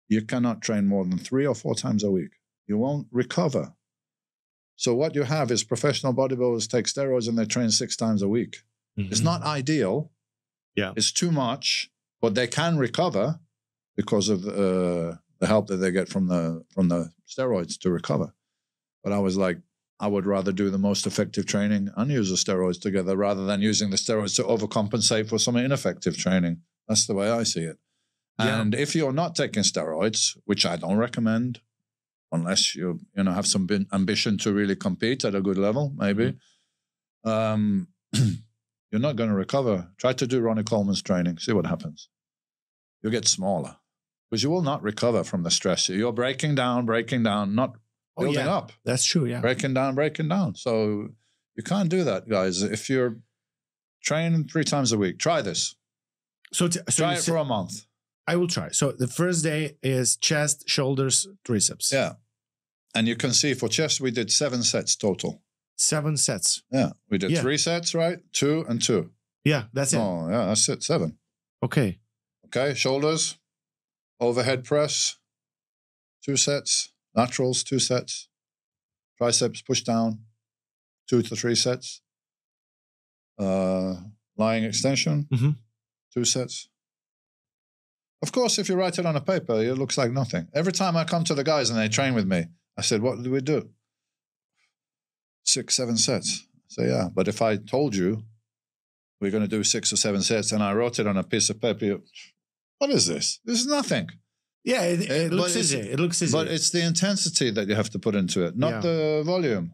you cannot train more than 3 or 4 times a week. You won't recover. So what you have is professional bodybuilders take steroids and they train 6 times a week. It's not ideal, Yeah. It's too much, but they can recover because of the help that they get from the steroids to recover. But I was like, I would rather do the most effective training and use the steroids together rather than using the steroids to overcompensate for some ineffective training. That's the way I see it. Yeah. And if you're not taking steroids, which I don't recommend, unless you have some ambition to really compete at a good level, maybe, you're not going to recover. Try to do Ronnie Coleman's training. See what happens. You'll get smaller because you will not recover from the stress. You're breaking down, not building up. That's true, yeah. Breaking down. So you can't do that, guys. If you're training 3 times a week, try this. So try it for a month. I will try. So the first day is chest, shoulders, triceps. Yeah. And you can see for chest, we did 7 sets total. 7 sets. Yeah. We did 3 sets, right? 2 and 2. Yeah, that's it. Oh, yeah, that's it. 7. Okay. Shoulders, overhead press, 2 sets. Laterals, 2 sets. Triceps, push down, 2 to 3 sets. Lying extension, 2 sets. Of course, if you write it on a paper, it looks like nothing. Every time I come to the guys and they train with me, I said, what do we do? 6, 7 sets. I say, yeah. But if I told you we're going to do 6 or 7 sets and I wrote it on a piece of paper, what is this? This is nothing. Yeah, it looks easy. It looks easy. But it's the intensity that you have to put into it, not the volume.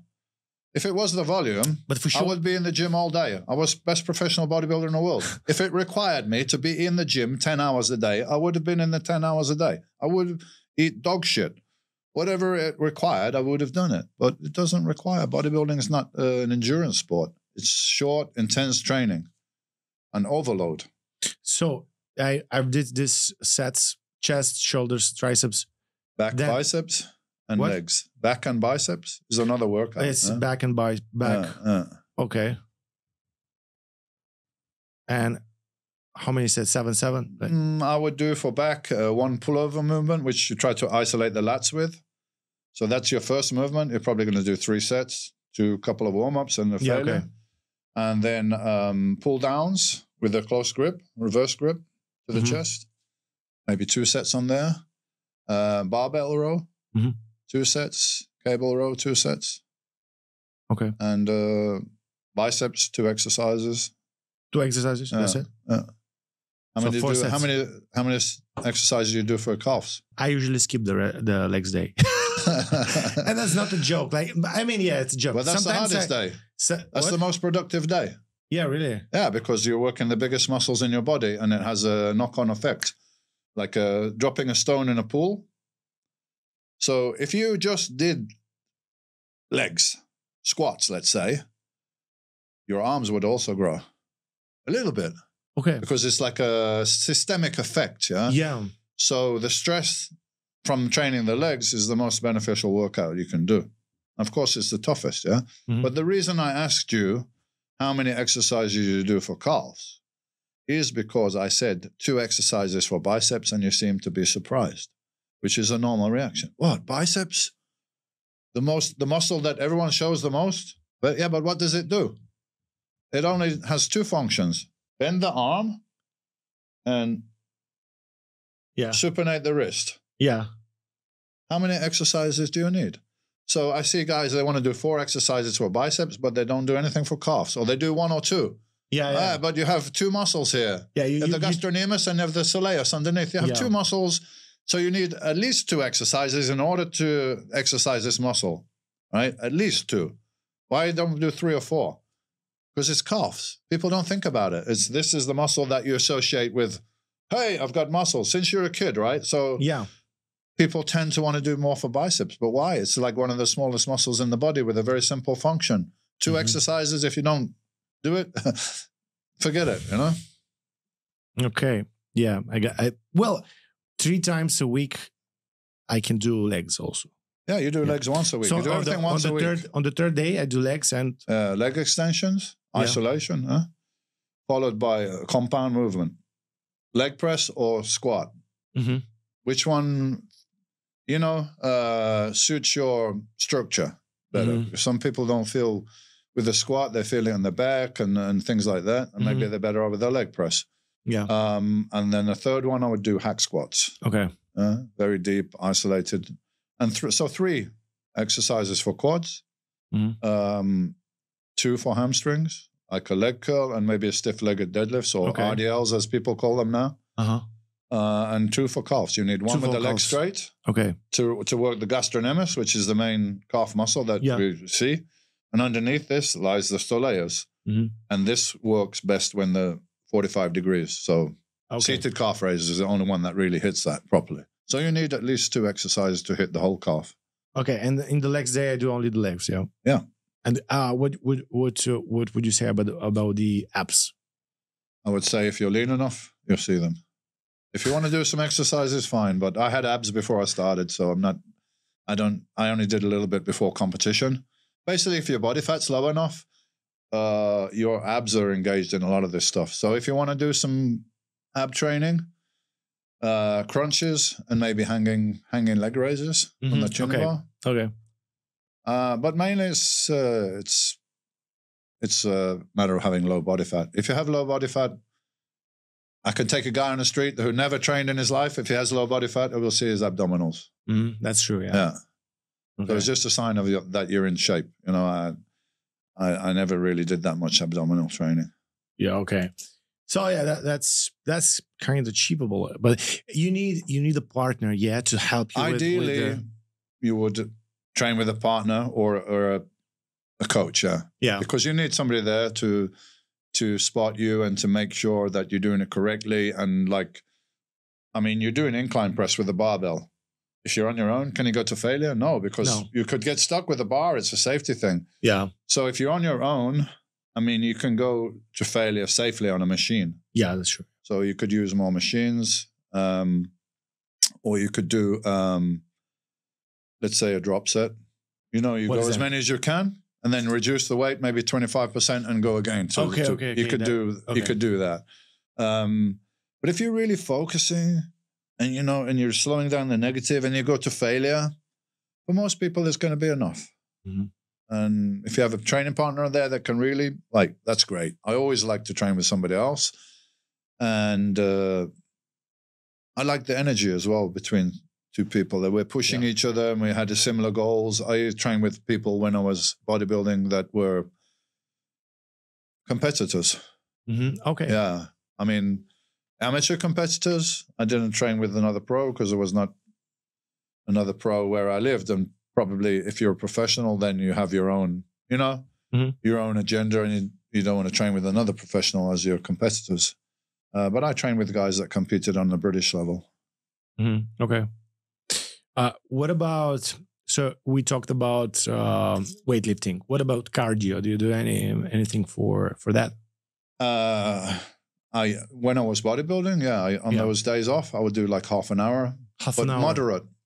If it was the volume, but for sure, I would be in the gym all day. I was best professional bodybuilder in the world. If it required me to be in the gym 10 hours a day, I would have been in the 10 hours a day. I would eat dog shit. Whatever it required, I would have done it. But it doesn't require. Bodybuilding is not an endurance sport. It's short, intense training and overload. So I did this sets, chest, shoulders, triceps. Back, biceps. And legs. Back and biceps is another workout. It's back and back. Okay. And how many sets? 7? I would do for back 1 pullover movement, which you try to isolate the lats with. So that's your first movement. You're probably going to do 3 sets, do a couple of warm-ups and a failure. Okay. And then pull downs with a close grip, reverse grip to the chest. Maybe 2 sets on there. Barbell row. 2 sets, cable row, 2 sets. Okay. And biceps, 2 exercises. 2 exercises, that's it? Yeah. How many exercises do you do for calves? I usually skip the legs day. And that's not a joke. It's a joke. Well, that's sometimes the hardest day. That's the most productive day. Yeah, really? Yeah, because you're working the biggest muscles in your body and it has a knock-on effect. Like dropping a stone in a pool. So if you just did legs, squats, let's say, your arms would also grow a little bit. Okay. Because it's like a systemic effect, yeah? Yeah. So the stress from training the legs is the most beneficial workout you can do. Of course, it's the toughest, yeah? But the reason I asked you how many exercises you do for calves is because I said 2 exercises for biceps and you seem to be surprised. Which is a normal reaction. What, biceps? The muscle that everyone shows the most? But what does it do? It only has 2 functions. Bend the arm and supinate the wrist. Yeah. How many exercises do you need? So I see guys, they want to do 4 exercises for biceps, but they don't do anything for calves. Or they do 1 or 2. Yeah. But you have 2 muscles here. Yeah. You have the gastrocnemius and you have the soleus underneath. You have 2 muscles. So you need at least 2 exercises in order to exercise this muscle, right? At least 2. Why don't we do 3 or 4? Because it's calves. People don't think about it. This is the muscle that you associate with, hey, I've got muscles since you're a kid, right? So people tend to want to do more for biceps. But why? It's like one of the smallest muscles in the body with a very simple function. 2 exercises, if you don't do it, forget it, you know? Okay. Yeah. Well, 3 times a week, I can do legs also. Yeah, you do legs once a week. So you do everything once a week. On the 3rd day, I do legs and... leg extensions, isolation, followed by a compound movement. Leg press or squat. Which one, suits your structure better? Some people don't feel with the squat, they feel it in the back and things like that. And maybe they're better off with the leg press. Yeah. And then the third one, I would do hack squats. Okay. Very deep, isolated. And so 3 exercises for quads, 2 for hamstrings, like a leg curl and maybe a stiff-legged deadlifts or RDLs as people call them now. And 2 for calves. You need 1 with the leg straight to work the gastrocnemius, which is the main calf muscle that we see. And underneath this lies the soleus. And this works best when the 45 degrees. So seated calf raises is the only one that really hits that properly. So you need at least 2 exercises to hit the whole calf. Okay, and in the legs day, I do only the legs, yeah? Yeah. And what would you say about the abs? I would say if you're lean enough, you'll see them. If you want to do some exercises, fine. But I had abs before I started, so I only did a little bit before competition. Basically, if your body fat's low enough, your abs are engaged in a lot of this stuff. So if you want to do some ab training, crunches and maybe hanging leg raises on the chin bar. Okay. But mainly it's a matter of having low body fat. If you have low body fat, I could take a guy on the street who never trained in his life. If he has low body fat, I will see his abdominals. That's true. Yeah. Yeah. Okay. So it's just a sign of that you're in shape. You know, I never really did that much abdominal training. Yeah. Okay. So yeah, that's kind of achievable, but you need a partner, to help you. Ideally, you would train with a partner or a coach, yeah, because you need somebody there to spot you and to make sure that you're doing it correctly. And you're doing incline press with a barbell. If you're on your own, can you go to failure? No, because you could get stuck with a bar. It's a safety thing. Yeah. So if you're on your own, you can go to failure safely on a machine. Yeah, that's true. So you could use more machines, or you could do, let's say, a drop set. You go as many as you can, and then reduce the weight, maybe 25%, and go again. So you could do that. But if you're really focusing, and you're slowing down the negative, and you go to failure, for most people, it's going to be enough. And if you have a training partner there that can really, that's great. I always like to train with somebody else. And I like the energy as well between 2 people, that we're pushing each other and we had similar goals. I trained with people when I was bodybuilding that were competitors. Okay. Yeah. Amateur competitors, I didn't train with another pro because there was not another pro where I lived. And probably if you're a professional, then you have your own, your own agenda, and you don't want to train with another professional as your competitors. But I trained with guys that competed on the British level. Okay. What about, so we talked about weightlifting. What about cardio? Do you do anything for that? When I was bodybuilding, on those days off, I would do half an hour.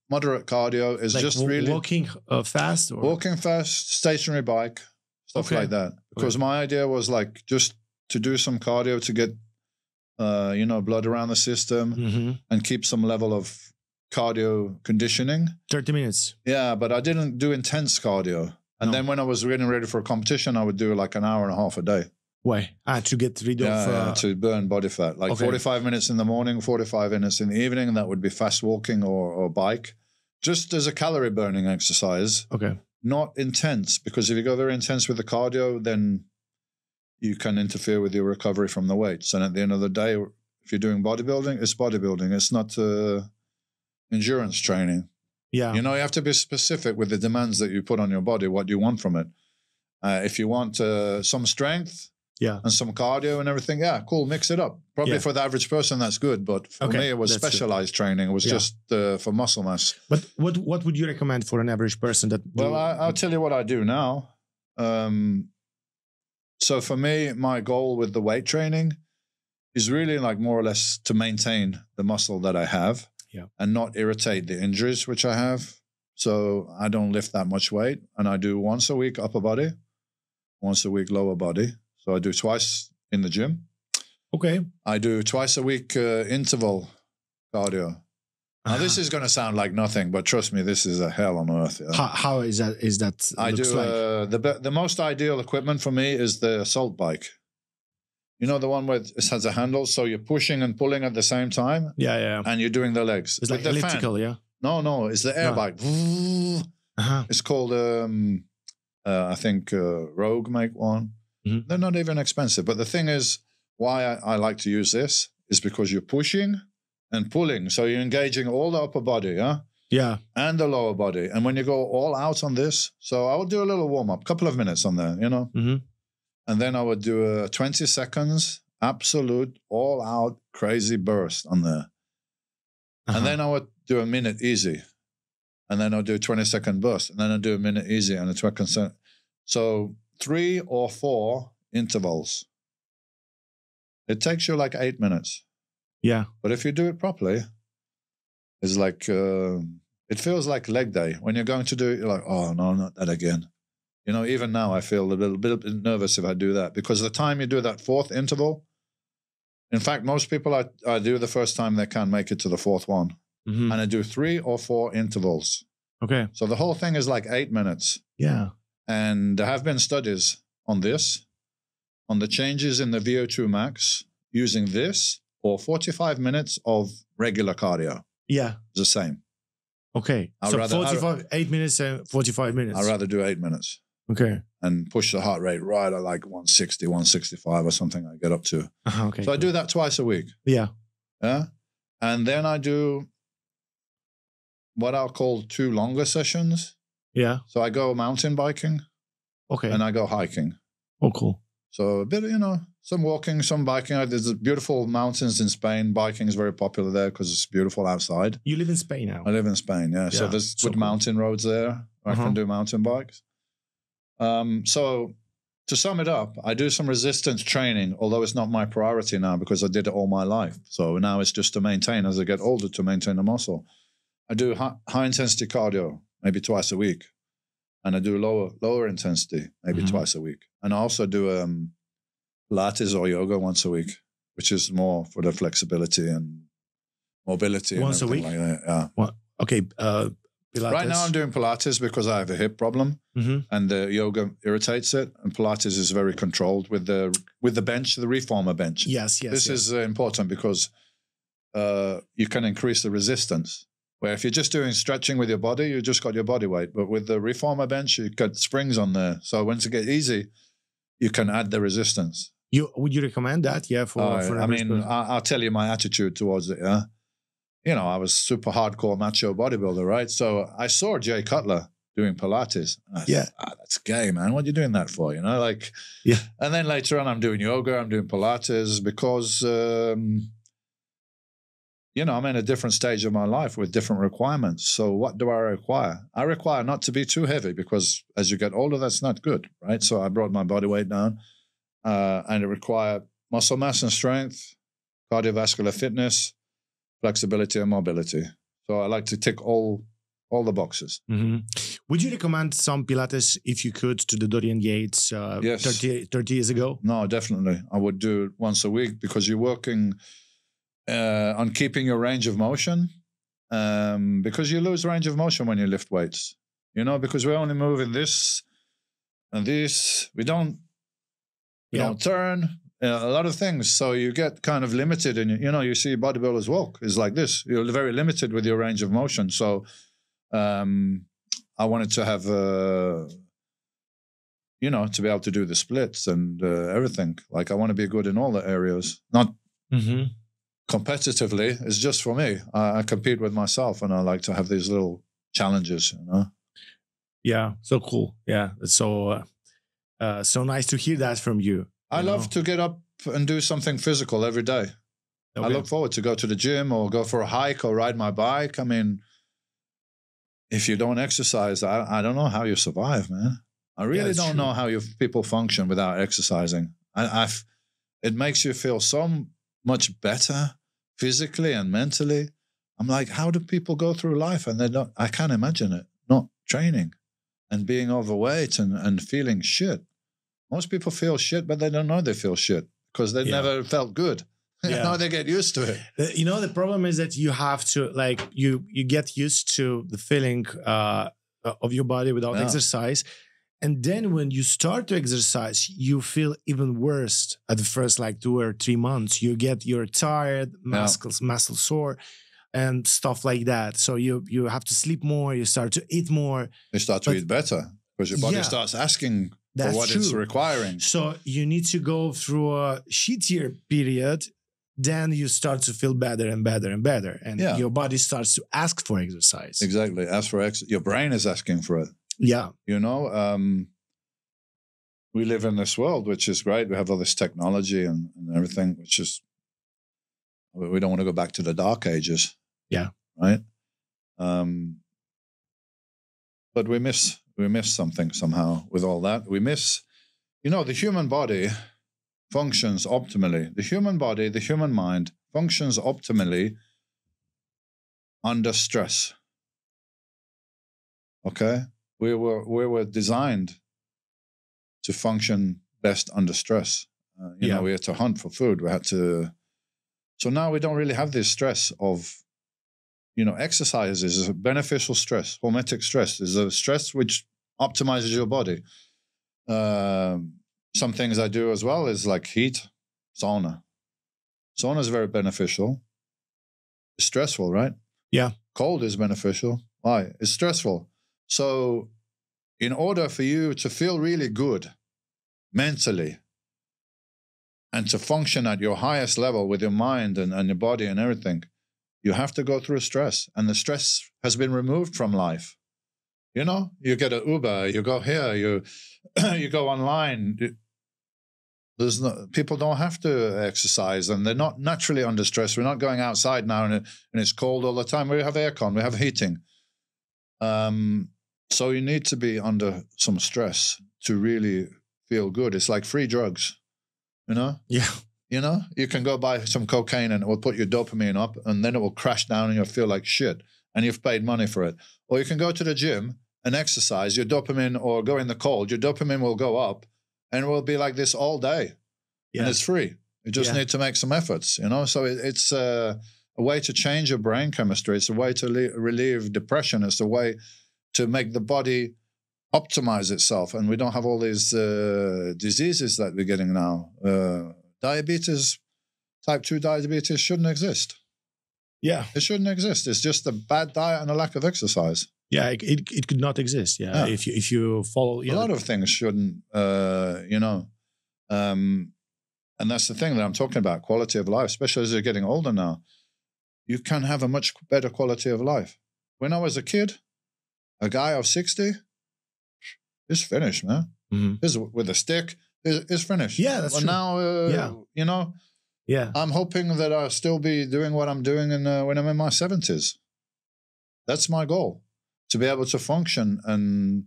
Moderate cardio is just really walking fast, or walking fast, stationary bike, stuff like that. Because my idea was just to do some cardio to get blood around the system and keep some level of cardio conditioning. 30 minutes. Yeah, but I didn't do intense cardio. And then when I was getting ready for a competition, I would do an hour and a half a day. Why? To get rid of... to burn body fat. 45 minutes in the morning, 45 minutes in the evening, and that would be fast walking or bike. Just as a calorie burning exercise. Okay. Not intense, because if you go very intense with the cardio, then you can interfere with your recovery from the weights. And at the end of the day, if you're doing bodybuilding, it's bodybuilding. It's not endurance training. Yeah. You have to be specific with the demands that you put on your body, what you want from it. If you want some strength... and some cardio and everything. Yeah, cool. Mix it up. Probably for the average person, that's good. But for me, it was specialized training. It was just for muscle mass. But what would you recommend for an average person? I'll tell you what I do now. So for me, my goal with the weight training is really more or less to maintain the muscle that I have and not irritate the injuries which I have. So I don't lift that much weight, and I do once a week upper body, once a week lower body. So I do twice in the gym. Okay. I do twice a week interval cardio. Now, this is going to sound like nothing, but trust me, this is a hell on earth. Yeah. How is that? I do the most ideal equipment for me is the assault bike. You know the one where it has a handle, so you're pushing and pulling at the same time? Yeah. And you're doing the legs. It's like elliptical, yeah? No, it's the air bike. It's called, I think, Rogue make one. Mm-hmm. They're not even expensive. But the thing is, why I like to use this is because you're pushing and pulling. So you're engaging all the upper body, yeah? Yeah. And the lower body. And when you go all out on this, so I would do a little warm-up, couple of minutes on there, you know? Mm-hmm. And then I would do 20 seconds, absolute, all-out, crazy burst on there. And then I would do a minute easy. And then I'll do a 20-second burst. And then I'll do a minute easy and a 20-second. So 3 or 4 intervals. It takes you like 8 minutes. Yeah. But if you do it properly, it's like, it feels like leg day. When you're going to do it, you're like, oh, no, not that again. You know, even now I feel a little bit nervous if I do that. Because the time you do that 4th interval, in fact, most people I do the first time they can't make it to the 4th one. Mm-hmm. And I do 3 or 4 intervals. Okay. So the whole thing is like 8 minutes. Yeah. And there have been studies on this, on the changes in the VO2 max using this or 45 minutes of regular cardio. Yeah. It's the same. Okay. So 8 minutes and 45 minutes. I'd rather do 8 minutes. Okay. And push the heart rate right at like 160, 165 or something I get up to. Okay. So I do that twice a week. Yeah. Yeah. And then I do what I'll call 2 longer sessions. Yeah. So I go mountain biking. Okay. And I go hiking. Oh, cool. So a bit, you know, some walking, some biking. There's beautiful mountains in Spain. Biking is very popular there because it's beautiful outside. You live in Spain now? I live in Spain, yeah. So there's good mountain roads there. I can do mountain bikes. So to sum it up, I do some resistance training, although it's not my priority now because I did it all my life. So now it's just to maintain as I get older, to maintain the muscle. I do high intensity cardio, maybe twice a week. And I do lower intensity, maybe twice a week. And I also do Pilates or yoga once a week, which is more for the flexibility and mobility. Once a week? Like that. Yeah. What? Okay. Pilates. Right now I'm doing Pilates because I have a hip problem and the yoga irritates it. And Pilates is very controlled with the bench, the reformer bench. Yes. This is important because you can increase the resistance. Where if you're just doing stretching with your body, you just got your body weight. But with the reformer bench, you got springs on there. So once it gets easy, you can add the resistance. Would you recommend that? Yeah. I'll tell you my attitude towards it. Yeah. You know, I was super hardcore macho bodybuilder, right? So I saw Jay Cutler doing Pilates. That's gay, man. What are you doing that for? You know, like, yeah. And then later on, I'm doing yoga, I'm doing Pilates because, you know, I'm in a different stage of my life with different requirements. So what do I require? I require not to be too heavy because as you get older, that's not good, right? So I brought my body weight down and it required muscle mass and strength, cardiovascular fitness, flexibility and mobility. So I like to tick all the boxes. Would you recommend some Pilates, if you could, to the Dorian Yates yes. 30 years ago? No, definitely. I would do it once a week because you're working on keeping your range of motion because you lose range of motion when you lift weights, you know, because we only move in this and this. We don't turn a lot of things. So you get kind of limited in, you know, you see bodybuilders walk is like this. You're very limited with your range of motion. So I wanted to have, you know, to be able to do the splits and everything. Like I want to be good in all the areas, not competitively. It's just for me. I compete with myself and I like to have these little challenges, you know? Yeah. So cool. Yeah. It's so nice to hear that from you. I love to get up and do something physical every day. Okay. I look forward to go to the gym or go for a hike or ride my bike. I mean, if you don't exercise, I don't know how you survive, man. I really don't know how people function without exercising. It makes you feel so much better physically and mentally. I'm like, how do people go through life and they don't? I can't imagine it, not training and being overweight and feeling shit. Most people feel shit, but they don't know they feel shit because they never felt good. Now they get used to it. You know, the problem is that you have to, like, you get used to the feeling of your body without exercise. And then when you start to exercise, you feel even worse at the first like 2 or 3 months. You're tired, muscle sore, and stuff like that. So you have to sleep more. You start to eat more. You start to eat better because your body starts asking for what it's requiring. So you need to go through a shittier period. Then you start to feel better and better and better. And your body starts to ask for exercise. Exactly. Ask for your brain is asking for it. Yeah. You know, we live in this world, which is great. We have all this technology and everything, which is, we don't want to go back to the dark ages. Yeah. Right. But we miss something somehow with all that. We miss, you know, the human body functions optimally. The human body, the human mind functions optimally under stress. Okay? We were designed to function best under stress. You know, we had to hunt for food. We had to. So now we don't really have this stress of, you know, exercise is a beneficial stress. Hormetic stress is a stress which optimizes your body. Some things I do as well is like heat, sauna. Sauna is very beneficial. It's stressful, right? Yeah. Cold is beneficial. Why? It's stressful. So in order for you to feel really good mentally and to function at your highest level with your mind and your body and everything, you have to go through stress. And the stress has been removed from life. You know, you get an Uber, you go here, you go online. People don't have to exercise, and they're not naturally under stress. We're not going outside now and it's cold all the time. We have aircon, we have heating. So you need to be under some stress to really feel good. It's like free drugs, you know? Yeah. You know, you can go buy some cocaine and it will put your dopamine up and then it will crash down and you'll feel like shit and you've paid money for it. Or you can go to the gym and exercise, your dopamine, or go in the cold, your dopamine will go up and it will be like this all day. Yeah. And it's free. You just need to make some efforts, you know? So it's a way to change your brain chemistry. It's a way to relieve depression. It's a way to make the body optimize itself. And we don't have all these diseases that we're getting now. Diabetes, type 2 diabetes shouldn't exist. Yeah. It shouldn't exist. It's just a bad diet and a lack of exercise. Yeah, it could not exist. Yeah. If you follow... A lot of things shouldn't, you know. And that's the thing that I'm talking about, quality of life, especially as you're getting older now. You can have a much better quality of life. When I was a kid, a guy of 60, it's finished, man. It's with a stick, it's finished. Yeah, that's true. Now, you know, I'm hoping that I'll still be doing what I'm doing when I'm in my 70s. That's my goal, to be able to function and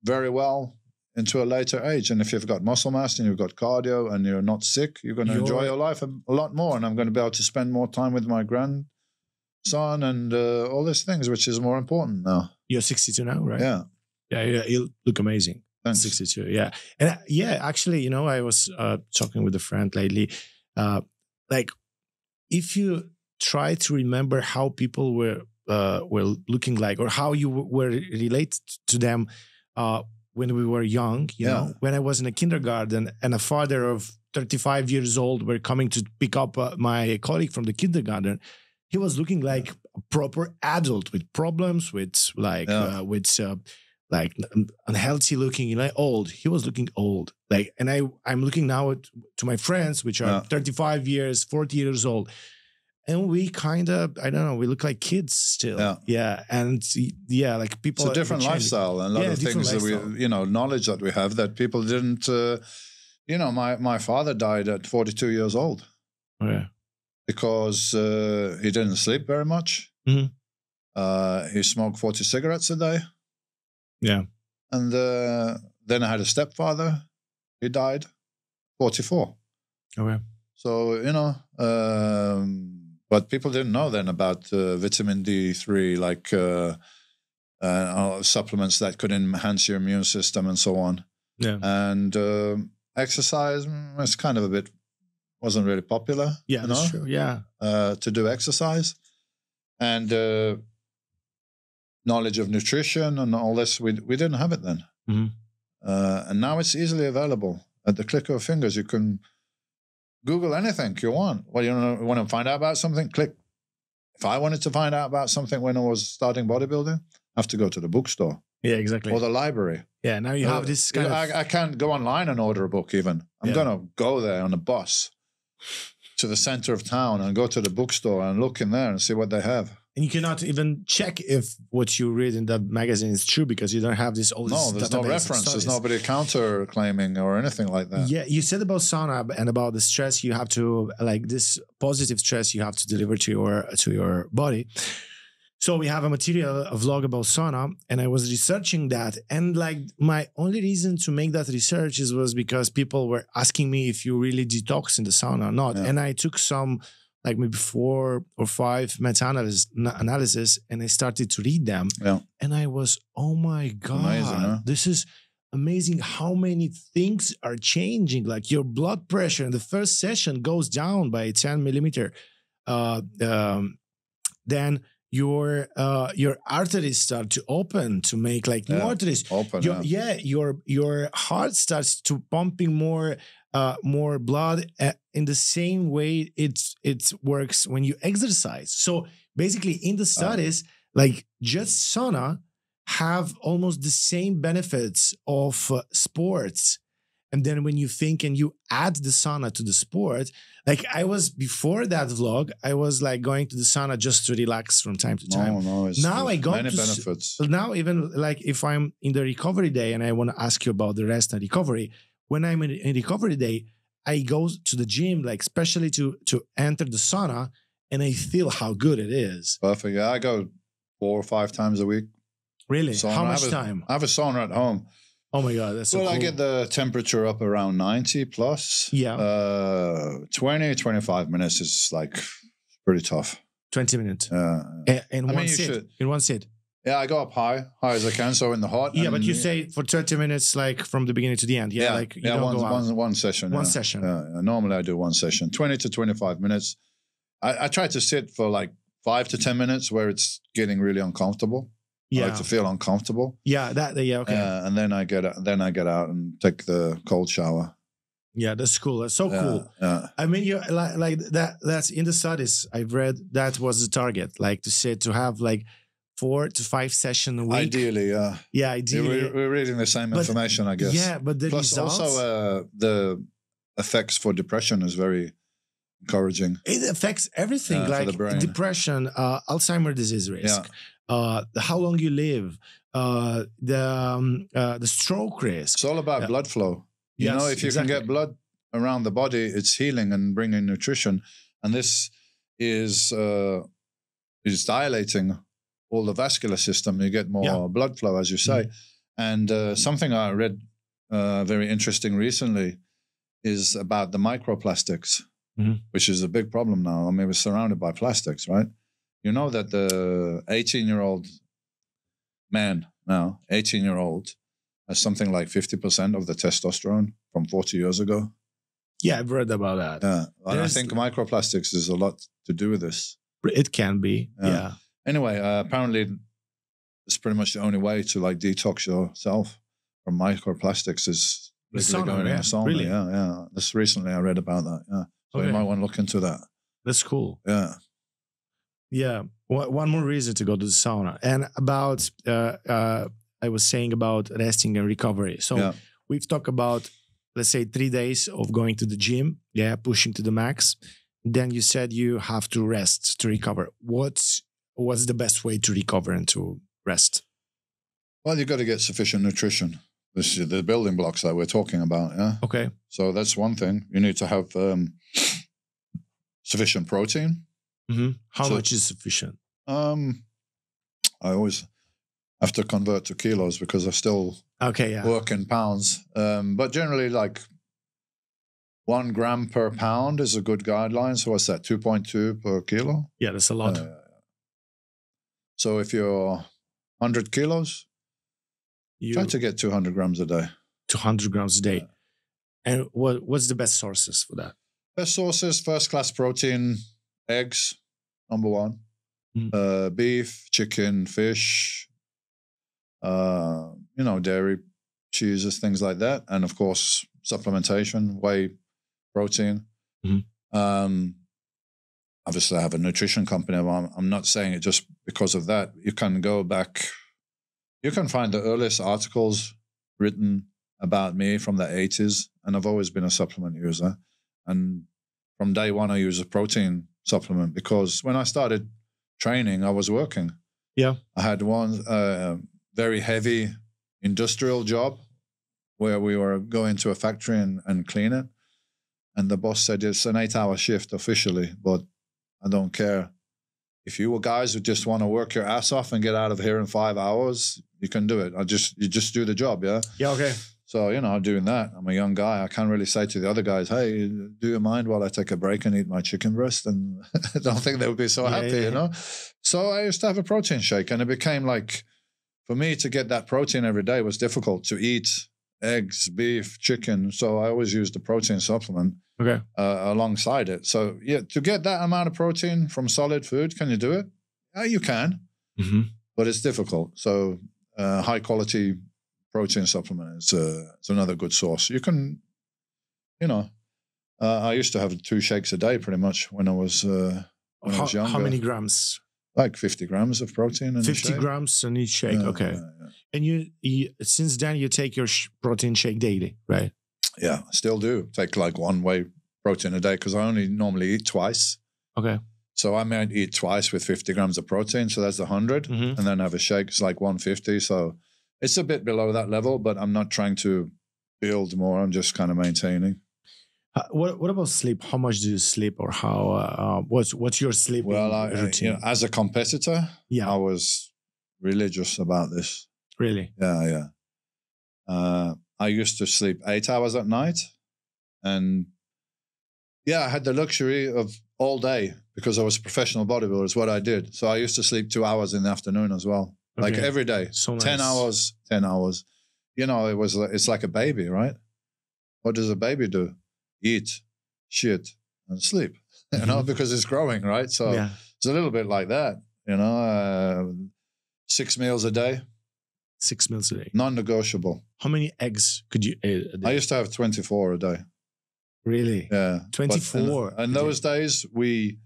very well into a later age. And if you've got muscle mass and you've got cardio and you're not sick, you're going to enjoy your life a lot more. And I'm going to be able to spend more time with my grandson and all these things, which is more important now. You're 62 now, right? Yeah. Yeah, you look amazing. Thanks. 62, yeah. And actually, you know, I was talking with a friend lately. Like, if you try to remember how people were looking like, or how you were related to them when we were young, you know, when I was in a kindergarten and a father of 35 years old were coming to pick up my colleague from the kindergarten, he was looking like a proper adult with problems, with like like unhealthy looking, like old. He was looking old. Like, and I'm looking now to my friends, which are 35 years, 40 years old. And we kind of, I don't know, we look like kids still. Yeah. And like people. It's a different lifestyle and a lot of things that we, you know, knowledge that we have that people didn't, you know, my father died at 42 years old. Oh, yeah. Because he didn't sleep very much. He smoked 40 cigarettes a day. Yeah. And then I had a stepfather. He died 44. Okay. So, you know, but people didn't know then about vitamin D3, like supplements that could enhance your immune system and so on. Yeah. And exercise was kind of wasn't really popular. Yeah, that's true. Yeah. To do exercise. And knowledge of nutrition and all this. We didn't have it then. And now it's easily available. At the click of a fingers, you can Google anything you want. Well, you want to find out about something? Click. If I wanted to find out about something when I was starting bodybuilding, I have to go to the bookstore. Yeah, exactly. Or the library. Yeah, now you have this kind of... I can't go online and order a book even. I'm going to go there on a bus to the center of town and go to the bookstore and look in there and see what they have. And you cannot even check if what you read in that magazine is true because you don't have this old No, there's no reference. There's nobody counter-claiming or anything like that. Yeah, you said about sauna and about the stress you have to, like this positive stress you have to deliver to your body. So we have a vlog about sauna, and I was researching that. And like my only reason to make that research was because people were asking me if you really detox in the sauna or not. Yeah. And I took some, like maybe 4 or 5 meta-analysis, and I started to read them. Yeah. And I was, oh my God, amazing, huh? This is amazing how many things are changing. Like your blood pressure in the first session goes down by 10 millimeter. Then your arteries start to open to make like new arteries. Open, your heart starts to pumping more blood in the same way it works when you exercise. So basically in the studies, like just sauna have almost the same benefits of sports. And then when you think and you add the sauna to the sport, like I was before that vlog, I was like going to the sauna just to relax from time to time. Now I go many benefits. Now even like if I'm in the recovery day and I want to ask you about the rest and recovery, when I'm in recovery day, I go to the gym, like especially to enter the sauna, and I feel how good it is. Perfect. Yeah, I go 4 or 5 times a week. Really? Sauna. How much time? I have a sauna at home. Oh my God, that's so cool. I get the temperature up around 90 plus. Yeah. 20, 25 minutes is like pretty tough. 20 minutes. In one sit. Yeah, I go up high as I can, so in the hot. Yeah, but you say for 30 minutes, like from the beginning to the end. Yeah, like you don't go out. One session. One session. Normally I do one session, 20 to 25 minutes. I try to sit for like 5 to 10 minutes where it's getting really uncomfortable. Yeah. I like to feel uncomfortable. Yeah, okay. And then I get out and take the cold shower. Yeah, that's cool. That's so cool. Yeah. I mean, you like that. That's in the studies I've read. That was the target, like to have like 4 to 5 sessions a week. Ideally, yeah. Yeah, ideally. Yeah, we're reading the same information, I guess. Yeah, but the plus results... also the effects for depression is very encouraging. It affects everything, like depression, Alzheimer's disease risk. Yeah. How long you live, the stroke risk. It's all about blood flow. You know, if you can get blood around the body, it's healing and bringing nutrition. And this is dilating all the vascular system. You get more blood flow, as you say. And something I read very interesting recently is about the microplastics, which is a big problem now. I mean, we're surrounded by plastics, right? You know that the 18-year-old man now, 18-year-old, has something like 50% of the testosterone from 40 years ago. Yeah, I've read about that. Yeah, and I think microplastics is a lot to do with this. It can be, yeah. Anyway, apparently it's pretty much the only way to like detox yourself from microplastics is regularly going in a sauna. Really? Yeah. Just recently I read about that. Yeah, so you might want to look into that. That's cool. Yeah. Yeah, one more reason to go to the sauna. And about, I was saying about resting and recovery. So we've talked about, let's say 3 days of going to the gym, pushing to the max. Then you said you have to rest to recover. What's the best way to recover and to rest? Well, you've got to get sufficient nutrition. This is the building blocks that we're talking about, yeah? Okay. So that's one thing. You need to have sufficient protein. How much is sufficient? I always have to convert to kilos because I still work in pounds. But generally, like 1 gram per pound is a good guideline. So what's that? 2.2 per kilo? Yeah, that's a lot. So if you're 100 kilos, try to get 200 grams a day. 200 grams a day. Yeah. And what's the best sources for that? Best sources: first class protein, eggs, number 1. Beef, chicken, fish, dairy, cheeses, things like that. And of course, supplementation, whey, protein. Obviously, I have a nutrition company. I'm not saying it just because of that. You can go back. You can find the earliest articles written about me from the 80s. And I've always been a supplement user. And from day one, I use a protein supplement because when I started training, I was working. Yeah. I had one very heavy industrial job where we were going to a factory and clean it. And the boss said, it's an 8-hour shift officially, but I don't care. If you guys who just want to work your ass off and get out of here in 5 hours, you can do it. You just do the job, yeah? Yeah, okay. So, doing that, I'm a young guy. I can't really say to the other guys, hey, do you mind while I take a break and eat my chicken breast? And I don't think they would be so happy, So I used to have a protein shake, and it became like, for me to get that protein every day was difficult to eat eggs, beef, chicken. So I always used the protein supplement alongside it. So yeah, to get that amount of protein from solid food, can you do it? Yeah, you can, but it's difficult. So high quality protein supplement is another good source. You can, I used to have 2 shakes a day pretty much when I was younger. How many grams? Like 50 grams of protein in 50 grams in each shake. Okay. Yeah. And you since then you take your protein shake daily, right? Yeah, I still do take like 1 whey protein a day because I only normally eat twice. Okay. So I might eat twice with 50 grams of protein. So that's 100 and then have a shake. It's like 150. So it's a bit below that level, but I'm not trying to build more. I'm just kind of maintaining. What about sleep? How much do you sleep, or how? What's your sleep routine? As a competitor, I was religious about this. Really? Yeah. I used to sleep 8 hours at night, and I had the luxury of all day because I was a professional bodybuilder. Is what I did. So I used to sleep 2 hours in the afternoon as well, like every day. So nice. 10 hours. It's like a baby, right? What does a baby do? Eat, shit, and sleep, because it's growing, right? So it's a little bit like that, 6 meals a day. 6 meals a day. Non-negotiable. How many eggs could you eat a day? I used to have 24 a day. Really? Yeah. 24? In those days, we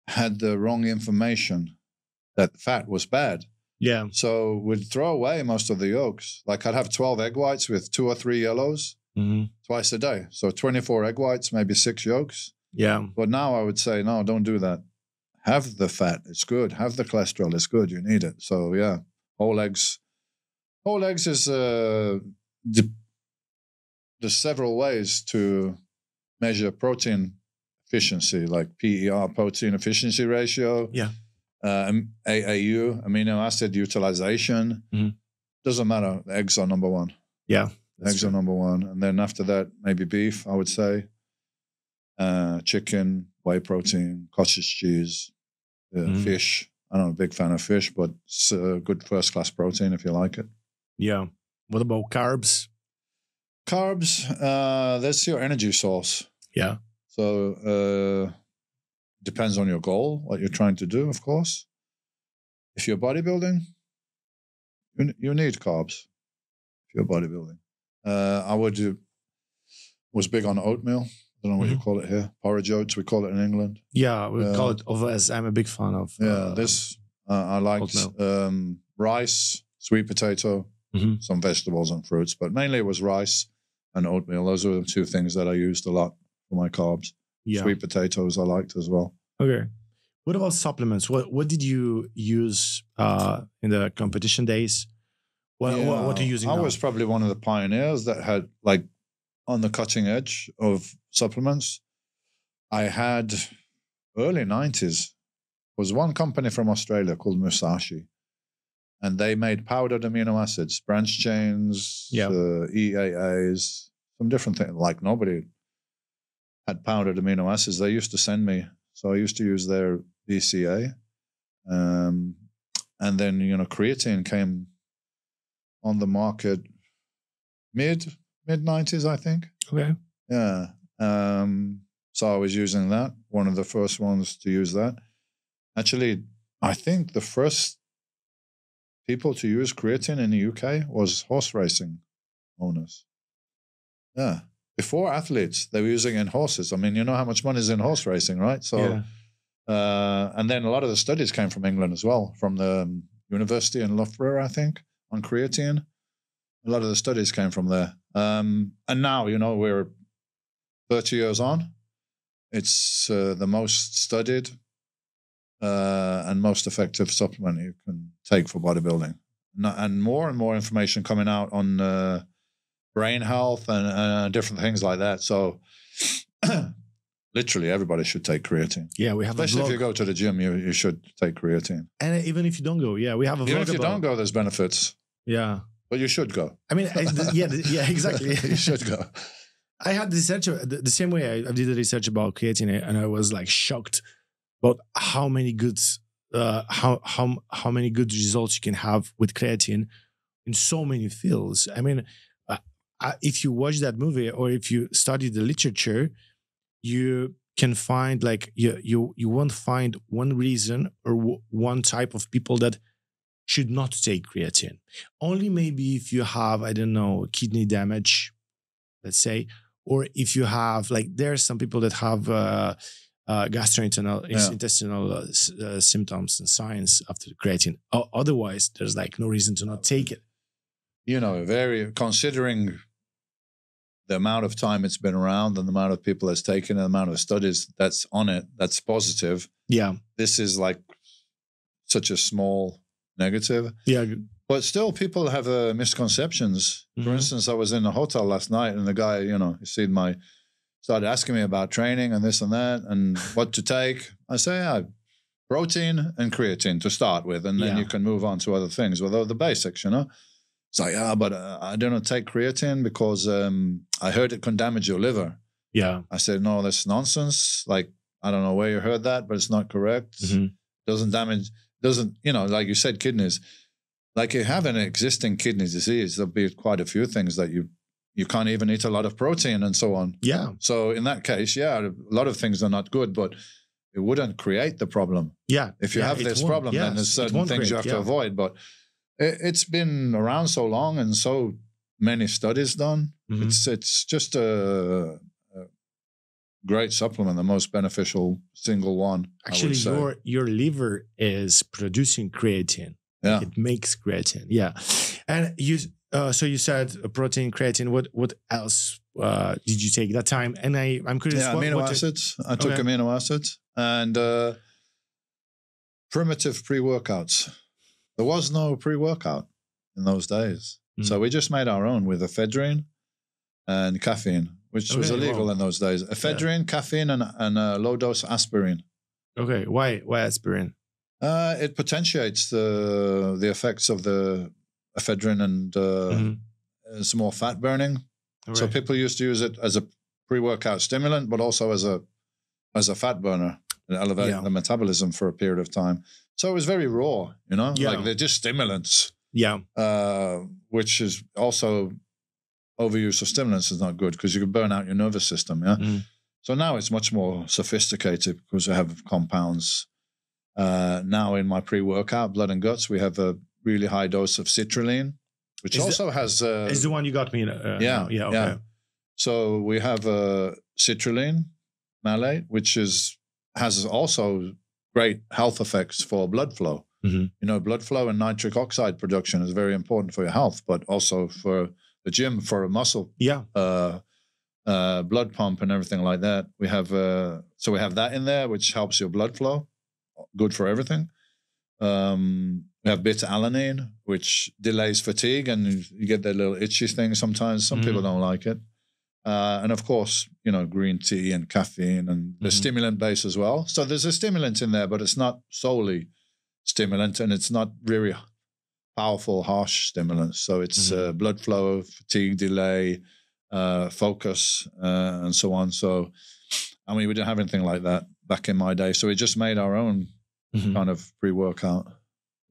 had the wrong information that fat was bad. Yeah. So we'd throw away most of the yolks. Like I'd have 12 egg whites with 2 or 3 yellows. Twice a day. So 24 egg whites, maybe 6 yolks. Yeah. But now I would say, no, don't do that. Have the fat. It's good. Have the cholesterol. It's good. You need it. So yeah, whole eggs. Whole eggs is, there's several ways to measure protein efficiency, like PER, protein efficiency ratio. Yeah. AAU, amino acid utilization. Doesn't matter. Eggs are number 1. Yeah. Eggs are number 1. And then after that, maybe beef, I would say. Chicken, whey protein, cottage cheese, fish. I'm not a big fan of fish, but it's a good first-class protein if you like it. Yeah. What about carbs? Carbs, that's your energy source. Yeah. So depends on your goal, what you're trying to do, of course. If you're bodybuilding, you need carbs if you're bodybuilding. I was big on oatmeal. I don't know what you call it here. Porridge oats, we call it in England. Yeah, we call it oats. I'm a big fan of I liked rice, sweet potato, some vegetables and fruits, but mainly it was rice and oatmeal. Those were the 2 things that I used a lot for my carbs. Yeah. Sweet potatoes I liked as well. Okay. What about supplements? What did you use in the competition days? What are you using now? I was probably one of the pioneers that had, like, on the cutting edge of supplements. I had early 90s, was one company from Australia called Musashi, and they made powdered amino acids, branch chains, EAAs, some different things. Like nobody had powdered amino acids. They used to send me, so I used to use their BCA. And then, creatine came on the market mid-90s, I think. Okay. Yeah. So I was using that, one of the first ones to use that. Actually, I think the first people to use creatine in the UK was horse racing owners. Yeah. Before athletes, they were using it in horses. I mean, you know how much money is in horse racing, right? So, and then a lot of the studies came from England as well, from the university in Loughborough, I think, on creatine. A lot of the studies came from there. And now, you know, we're 30 years on. It's the most studied and most effective supplement you can take for bodybuilding. And more information coming out on brain health and different things like that. So literally everybody should take creatine. Yeah, we have especially if you go to the gym, you should take creatine. And even if you don't go, we have a vlog. Even if you don't go, there's benefits. Yeah. But you should go. I mean, yeah, exactly. You should go. I had research the same way I did the research about creatine, and I was like shocked about how many good how many good results you can have with creatine in so many fields. I mean, if you watch that movie or if you study the literature, you can find like you won't find one reason or one type of people that should not take creatine. Only maybe if you have, I don't know, kidney damage, let's say, or if you have, like, there are some people that have gastrointestinal symptoms and signs after creatine. Otherwise, there's like no reason to not take it. You know, considering the amount of time it's been around and the amount of people that's taken and the amount of studies that's on it, that's positive. Yeah. This is like such a small negative. Yeah. But still, people have misconceptions. For instance, I was in a hotel last night and the guy, you know, started asking me about training and this and that and what to take. I say, protein and creatine to start with, and then you can move on to other things. Well, the basics, you know. It's like, but I don't take creatine because I heard it can damage your liver. Yeah. I said, no, that's nonsense. Like, I don't know where you heard that, but it's not correct. Doesn't, you know, like you said, kidneys. Like, you have an existing kidney disease, there'll be quite a few things that you can't even eat a lot of protein and so on. Yeah. So in that case, a lot of things are not good, but it wouldn't create the problem. Yeah. If you have this problem, then there's certain things you have to avoid. But it's been around so long and so many studies done. It's just a great supplement, the most beneficial single one. Actually, your liver is producing creatine. Yeah. It makes creatine. Yeah. And so you said protein, creatine. What else did you take that time? And I'm curious. Amino acids. I took amino acids and primitive pre-workouts. There was no pre-workout in those days. So we just made our own with ephedrine and caffeine, which was illegal in those days. Ephedrine, caffeine, and low-dose aspirin. Okay. Why aspirin? It potentiates the effects of the ephedrine and it's more fat burning. Right. So people used to use it as a pre-workout stimulant, but also as a fat burner and elevate the metabolism for a period of time. So it was very raw, you know, like they're just stimulants. Yeah. Which is also overuse of stimulants is not good because you can burn out your nervous system. Yeah. So now it's much more sophisticated because we have compounds. Now in my pre-workout, blood and guts, we have a really high dose of citrulline, which has... is the one you got me? Yeah. So we have citrulline, malate, which has also great health effects for blood flow. You know, blood flow and nitric oxide production is very important for your health, but also for the gym, for a muscle. Yeah. Blood pump and everything like that. We have we have that in there, which helps your blood flow. Good for everything. We have beta-alanine, which delays fatigue, and you get that little itchy thing sometimes. Some people don't like it. And of course, you know, green tea and caffeine and the stimulant base as well. So there's a stimulant in there, but it's not solely stimulant, and it's not very powerful, harsh stimulants. So it's blood flow, fatigue delay, focus, and so on. So, I mean, we didn't have anything like that back in my day. So we just made our own kind of pre-workout.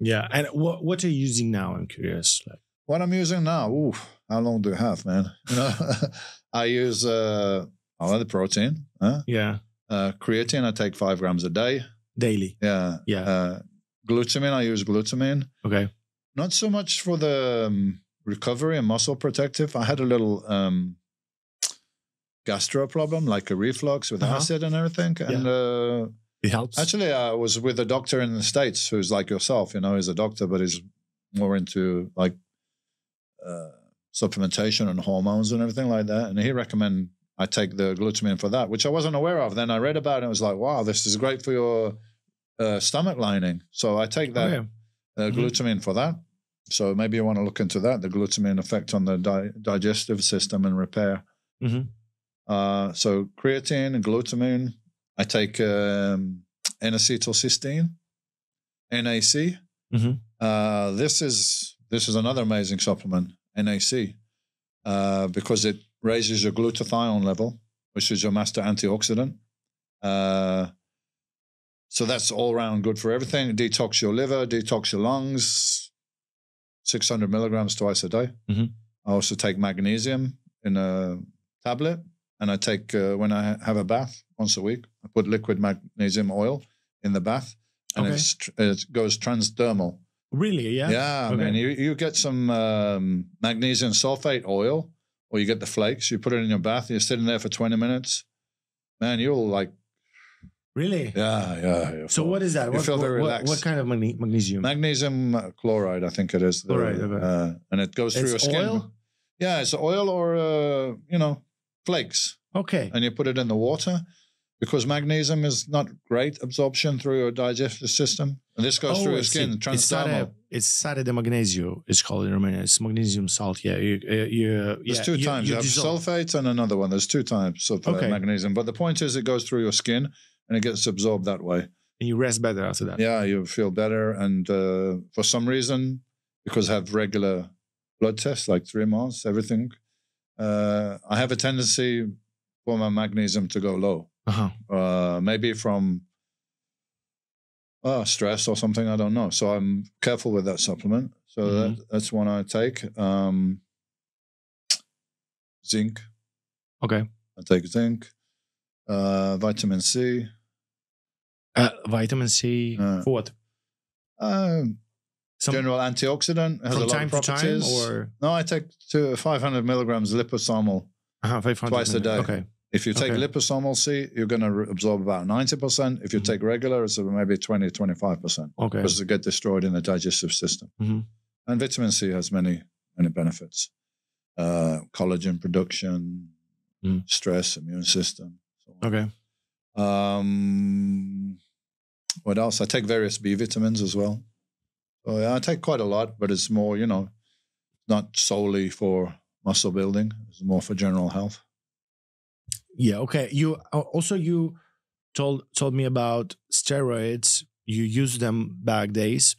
Yeah. And what are you using now? I'm curious. What I'm using now? How long do I have, man? You know, I use the protein. Yeah. Creatine, I take 5 grams a day. Daily. Yeah. Yeah. Glutamine, I use glutamine. Okay. Not so much for the recovery and muscle protective. I had a little gastro problem, like a reflux with acid and everything. And it helps. Actually, I was with a doctor in the States who's like yourself, you know, he's a doctor, but he's more into like supplementation and hormones and everything like that. And he recommended I take the glutamine for that, which I wasn't aware of. Then I read about it and I was like, wow, this is great for your stomach lining. So I take that glutamine for that. So maybe you want to look into that, the glutamine effect on the digestive system and repair. So creatine and glutamine. I take N-acetylcysteine, NAC. This is another amazing supplement, NAC, because it raises your glutathione level, which is your master antioxidant. So that's all around good for everything. Detox your liver, detox your lungs, 600 milligrams twice a day. I also take magnesium in a tablet, and I take, when I have a bath once a week, I put liquid magnesium oil in the bath, and it goes transdermal. Really? Yeah. Yeah, man. You get some magnesium sulfate oil, or you get the flakes. You put it in your bath. You're sitting there for 20 minutes. Man, you'll like. Really? Yeah. So what is that? You feel very relaxed. What kind of magnesium? Magnesium chloride, I think it is. Chloride. Okay. And it goes through your skin. Oil? Yeah, it's oil or flakes. Okay. And you put it in the water, because magnesium is not great absorption through your digestive system. And this goes through your skin, transdermal. It's sare de magnesio, it's called in Romania. It's magnesium salt, There's two types. You have sulfate and another one. There's two types of magnesium. But the point is it goes through your skin and it gets absorbed that way. And you rest better after that. Yeah, you feel better. And for some reason, because I have regular blood tests, like 3 months, everything, I have a tendency for my magnesium to go low. Maybe from stress or something, I don't know. So I'm careful with that supplement. So that's one I take. Zinc. Okay. I take zinc. Vitamin C. Vitamin C for what? General antioxidant. Has from a lot time of properties. To time, or? No, I take 500 milligrams liposomal twice a day. Okay. If you take liposomal C, you're going to absorb about 90%. If you take regular, it's maybe 20, 25%. Okay. Because it gets destroyed in the digestive system. And vitamin C has many benefits. Collagen production, stress, immune system. So okay. What else? I take various B vitamins as well. So yeah, I take quite a lot, but it's more, not solely for muscle building. It's more for general health. Yeah. Okay. You told me about steroids. You use them back days.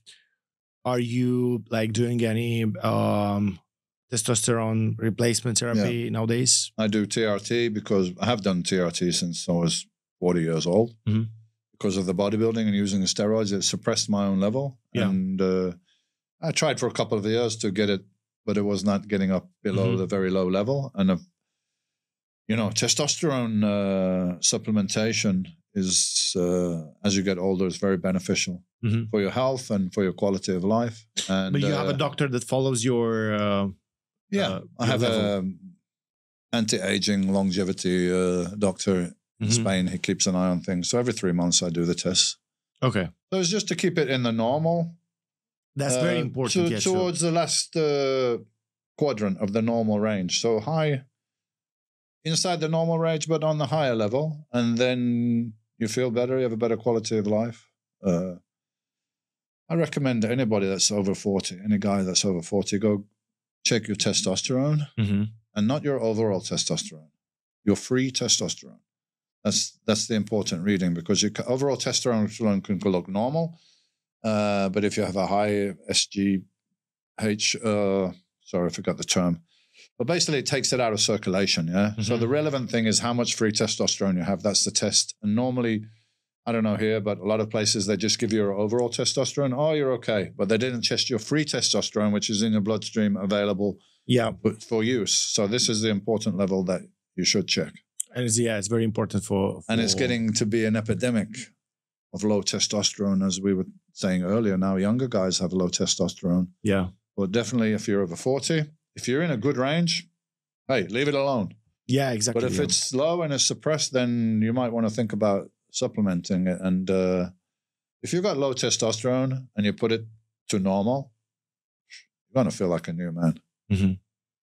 Are you like doing any testosterone replacement therapy nowadays? I do TRT because I have done TRT since I was 40 years old. Because of the bodybuilding and using the steroids, it suppressed my own level. Yeah. And I tried for a couple of years to get it, but it was not getting up below the very low level. And testosterone supplementation is, as you get older, is very beneficial for your health and for your quality of life. And, but you have a doctor that follows your... I have an anti-aging longevity doctor in Spain. He keeps an eye on things. So every 3 months I do the tests. Okay. So it's just to keep it in the normal. That's very important. Towards the last quadrant of the normal range. So high... inside the normal range, but on the higher level, and then you feel better, you have a better quality of life. I recommend anybody that's over 40, any guy that's over 40, go check your testosterone, and not your overall testosterone, your free testosterone. That's the important reading, because your overall testosterone can look normal, but if you have a high SGH, sorry, I forgot the term, but basically it takes it out of circulation, yeah? So the relevant thing is how much free testosterone you have. That's the test. And normally, I don't know here, but a lot of places, they just give you your overall testosterone. Oh, you're okay. But they didn't test your free testosterone, which is in your bloodstream available for use. So this is the important level that you should check. And it's very important for... And it's getting to be an epidemic. of low testosterone, as we were saying earlier. Now younger guys have low testosterone. Yeah. But definitely if you're over 40, if you're in a good range, hey, leave it alone. Yeah, exactly. But if it's low and it's suppressed, then you might want to think about supplementing it. And if you've got low testosterone and you put it to normal, you're going to feel like a new man. Mm-hmm.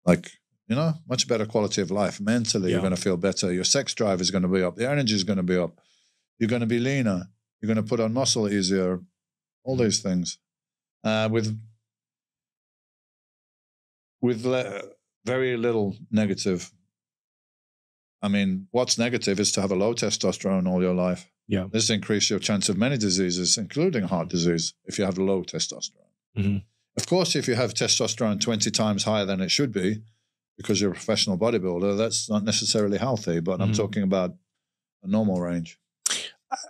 Like, you know, much better quality of life. Mentally, you're going to feel better. Your sex drive is going to be up. The energy is going to be up. You're going to be leaner. You're going to put on muscle easier. All these things. With very little negative. I mean, what's negative is to have a low testosterone all your life. Yeah. This increases your chance of many diseases, including heart disease, if you have low testosterone. Mm-hmm. Of course, if you have testosterone 20 times higher than it should be, because you're a professional bodybuilder, that's not necessarily healthy, but I'm talking about a normal range.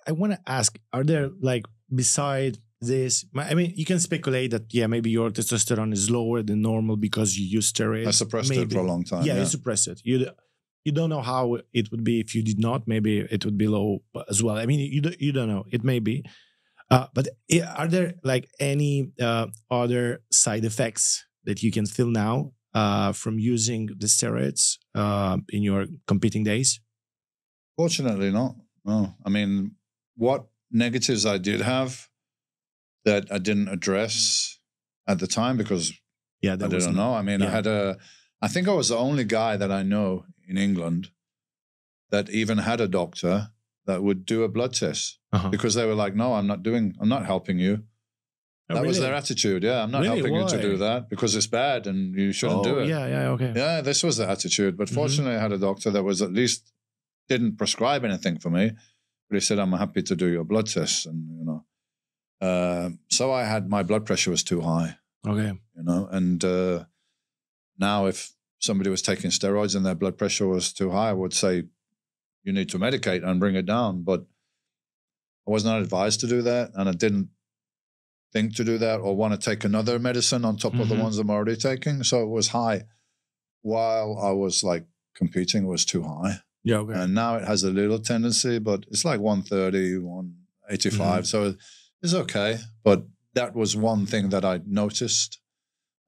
I want to ask, are there, like, beside this, I mean, you can speculate that, yeah, maybe your testosterone is lower than normal because you use steroids. I suppressed it for a long time. Yeah, you suppress it. You don't know how it would be if you did not. Maybe it would be low as well. I mean, you don't know. It may be. But are there, like, any other side effects that you can feel now from using the steroids in your competing days? Fortunately not. No. I mean, what negatives I did have that I didn't address at the time because I didn't know. I mean, I think I was the only guy that I know in England that even had a doctor that would do a blood test because they were like, no, I'm not helping you. That was their attitude. Yeah, I'm not helping you to do that because it's bad and you shouldn't do it. Yeah, okay. Yeah, this was the attitude. But fortunately, I had a doctor that was at least didn't prescribe anything for me, but he said, I'm happy to do your blood tests. And, you know, so my blood pressure was too high. Okay. You know, and now if somebody was taking steroids and their blood pressure was too high, I would say, you need to medicate and bring it down. But I was not advised to do that. And I didn't think to do that or want to take another medicine on top of the ones I'm already taking. So it was high. While I was like competing, it was too high. Yeah, okay. And now it has a little tendency, but it's like 130, 185. So it's okay. But that was one thing that I noticed.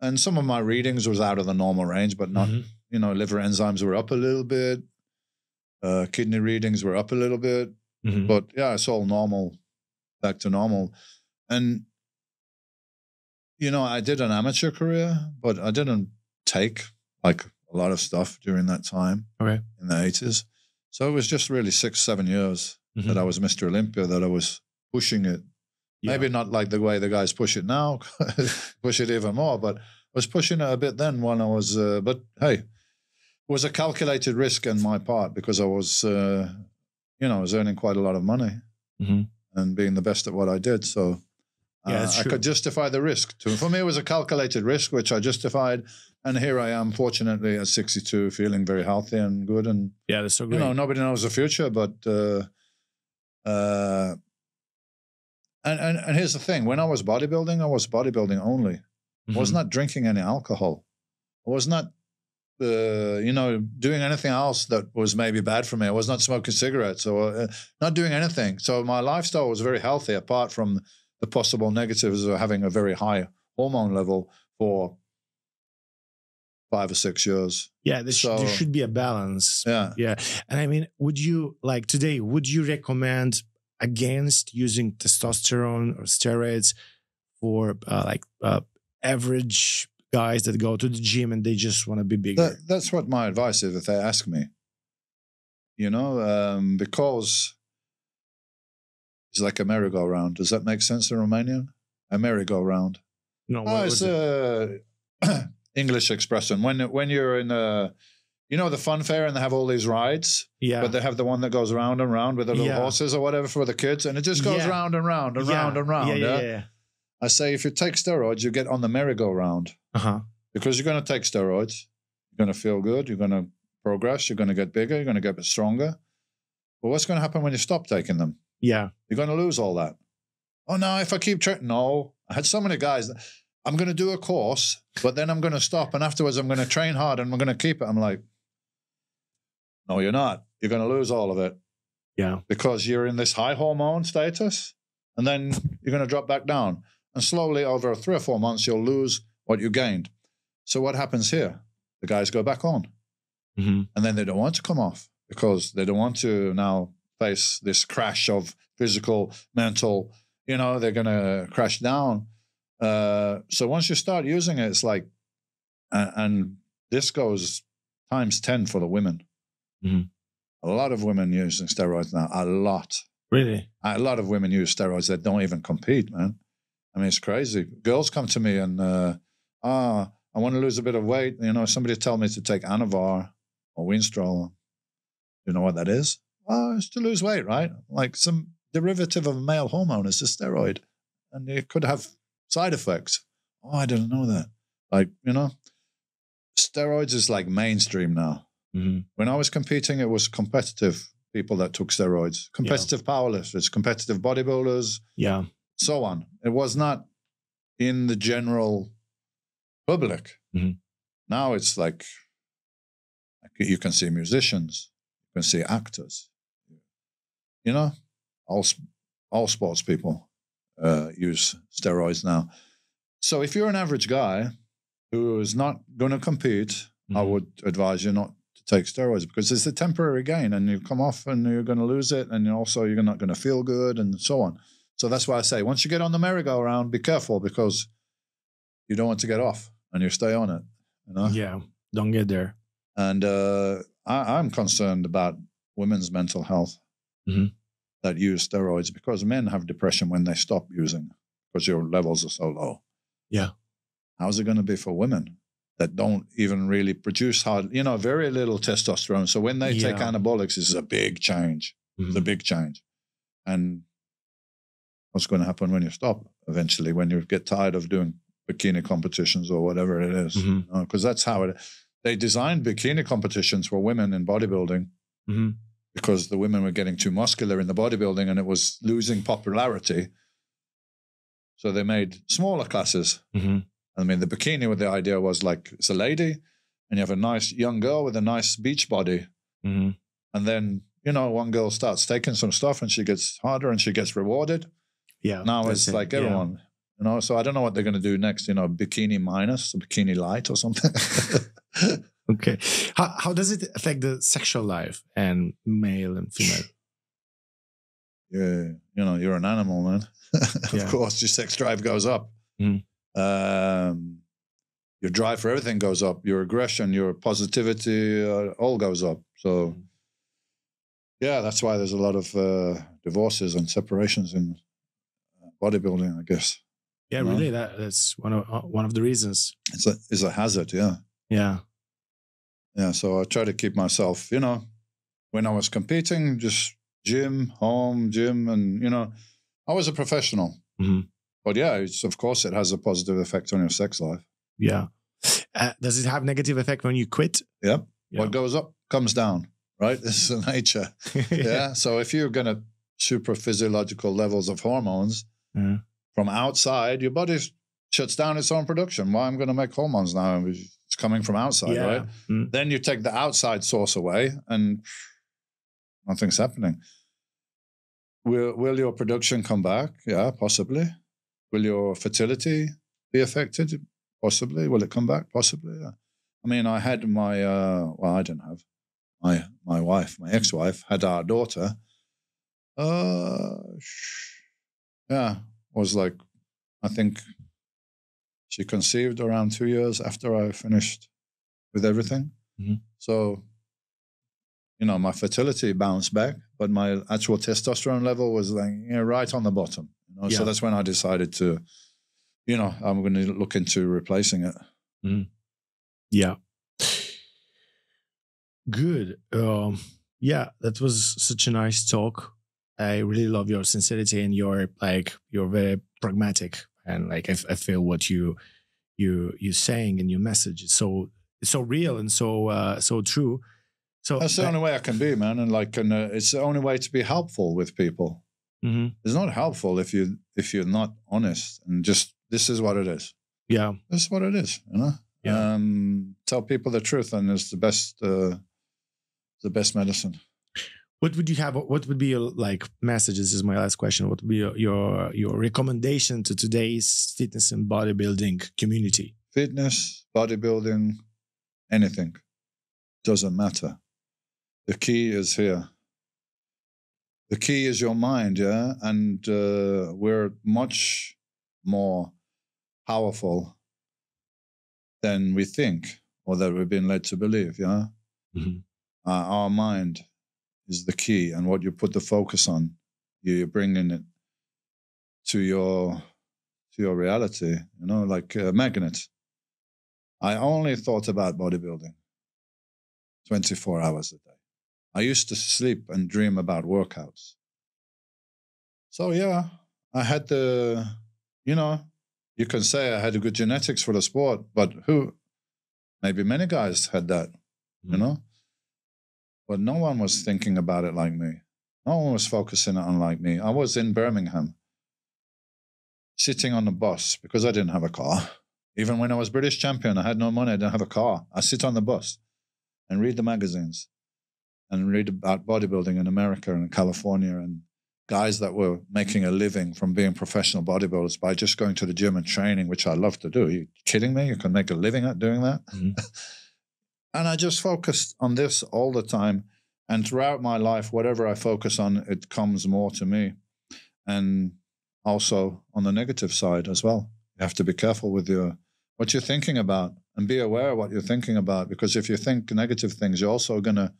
And some of my readings was out of the normal range, but not, you know, liver enzymes were up a little bit. Kidney readings were up a little bit. But yeah, it's all normal, back to normal. And, you know, I did an amateur career, but I didn't take like a lot of stuff during that time in the 80s. So it was just really 6-7 years that I was Mr. Olympia, that I was pushing it. Yeah. Maybe not like the way the guys push it now, push it even more, but I was pushing it a bit then when I was, but hey, it was a calculated risk on my part because I was, you know, I was earning quite a lot of money and being the best at what I did. So I could justify the risk. For me, it was a calculated risk, which I justified. And here I am, fortunately, at 62, feeling very healthy and good. And yeah, that's so great. You know, nobody knows the future, but and here's the thing: when I was bodybuilding only. I was not drinking any alcohol. I was not, you know, doing anything else that was maybe bad for me. I was not smoking cigarettes or not doing anything. So my lifestyle was very healthy, apart from the possible negatives of having a very high hormone level for 5 or 6 years. Yeah, there should be a balance. Yeah. And I mean, would you recommend against using testosterone or steroids for average guys that go to the gym and they just want to be bigger? That's what my advice is if they ask me. You know, because it's like a merry-go-round. Does that make sense in Romanian? A merry-go-round. No, it's a English expression. When you're in you know, the fun fair and they have all these rides? Yeah. But they have the one that goes round and round with the little horses or whatever for the kids, and it just goes round and round and round and round. Yeah. I say if you take steroids, you get on the merry-go-round. Because you're going to take steroids. You're going to feel good. You're going to progress. You're going to get bigger. You're going to get stronger. But what's going to happen when you stop taking them? Yeah. You're going to lose all that. Oh, no, if I keep training. No. I had so many guys that I'm going to do a course, but then I'm going to stop, and afterwards I'm going to train hard and I'm going to keep it. I'm like, no, you're not. You're going to lose all of it. Yeah. Because you're in this high hormone status, and then you're going to drop back down. And slowly, over 3 or 4 months, you'll lose what you gained. So what happens here? The guys go back on. And then they don't want to come off because they don't want to now face this crash of physical, mental, they're going to crash down. So once you start using it, it's like, and this goes times 10 for the women. A lot of women using steroids now, a lot. Really? A lot of women use steroids that don't even compete, man. I mean, it's crazy. Girls come to me and, I want to lose a bit of weight. Somebody tell me to take Anavar or Winstrol. You know what that is? Well, it's to lose weight, right? Like some derivative of a male hormone is a steroid. And it could have side effects. Oh, I didn't know that. Like, steroids is like mainstream now. When I was competing, it was competitive people that took steroids, competitive powerlifters, competitive bodybuilders, so on. It was not in the general public. Now it's like you can see musicians, you can see actors, all sports people use steroids now. So if you're an average guy who is not going to compete, I would advise you not to take steroids because it's a temporary gain and you come off and you're going to lose it and also you're not going to feel good and so on. So that's why I say once you get on the merry-go-round, be careful because you don't want to get off and you stay on it. Yeah, don't get there. And I'm concerned about women's mental health that use steroids because men have depression when they stop using because your levels are so low. Yeah. How's it going to be for women that don't even really produce very little testosterone? So when they take anabolics, it's a big change. It's a big change. And what's going to happen when you stop eventually, when you get tired of doing bikini competitions or whatever it is? Because that's how they designed bikini competitions for women in bodybuilding because the women were getting too muscular in the bodybuilding and it was losing popularity. So they made smaller classes. I mean, the bikini with the idea was like, it's a lady and you have a nice young girl with a nice beach body. And then, one girl starts taking some stuff and she gets harder and she gets rewarded. Yeah. Now it's like everyone, so I don't know what they're going to do next, bikini minus, a bikini light or something. Okay. How does it affect the sexual life and male and female? Yeah. You're an animal, man. Of course, your sex drive goes up. Your drive for everything goes up. Your aggression, your positivity, all goes up. So, that's why there's a lot of divorces and separations in bodybuilding, I guess. Yeah, really. That's one of the reasons. It's a hazard. Yeah. Yeah. Yeah. So I try to keep myself. When I was competing, just gym, home, gym, and I was a professional. But of course, it has a positive effect on your sex life. Yeah. Does it have negative effect when you quit? Yep. Yeah. What goes up comes down, right? This is the nature. Yeah. So if you're going to super physiological levels of hormones from outside, your body shuts down its own production. Why I'm going to make hormones now? It's coming from outside, right? Then you take the outside source away and nothing's happening. Will your production come back? Yeah, possibly. Will your fertility be affected? Possibly. Will it come back? Possibly, yeah. I mean, I had my, I didn't have. My wife, my ex-wife, had our daughter. Was like, I think she conceived around 2 years after I finished with everything. So, my fertility bounced back, but my actual testosterone level was like right on the bottom. So that's when I decided to, I'm going to look into replacing it. Yeah. Good. That was such a nice talk. I really love your sincerity and you're very pragmatic and I feel what you're saying in your message. It's so real and so true. So that's the only way I can be, man. And it's the only way to be helpful with people. It's not helpful if you're not honest and just, this is what it is. Yeah. This is what it is, Yeah. Tell people the truth and it's the best medicine. What would you have? What would be your message? This is my last question. What would be your recommendation to today's fitness and bodybuilding community? Fitness, bodybuilding, anything. Doesn't matter. The key is here. The key is your mind, yeah? And we're much more powerful than we think or that we've been led to believe, yeah? Mm-hmm. Our mind is the key, and what you put the focus on, you're bringing it to your reality, you know, like a magnet. I only thought about bodybuilding 24 hours a day. I used to sleep and dream about workouts. So yeah, I had you can say I had a good genetics for the sport, but maybe many guys had that, you know? But no one was thinking about it like me. No one was focusing on like me. I was in Birmingham, sitting on the bus because I didn't have a car. Even when I was British champion, I had no money, I didn't have a car. I sit on the bus and read the magazines and read about bodybuilding in America and California and guys that were making a living from being professional bodybuilders by just going to the gym and training, which I love to do. Are you kidding me? You can make a living at doing that? Mm-hmm. And I just focused on this all the time. And throughout my life, whatever I focus on, it comes more to me. And also on the negative side as well. You have to be careful with what you're thinking about and be aware of what you're thinking about. Because if you think negative things, you're also going to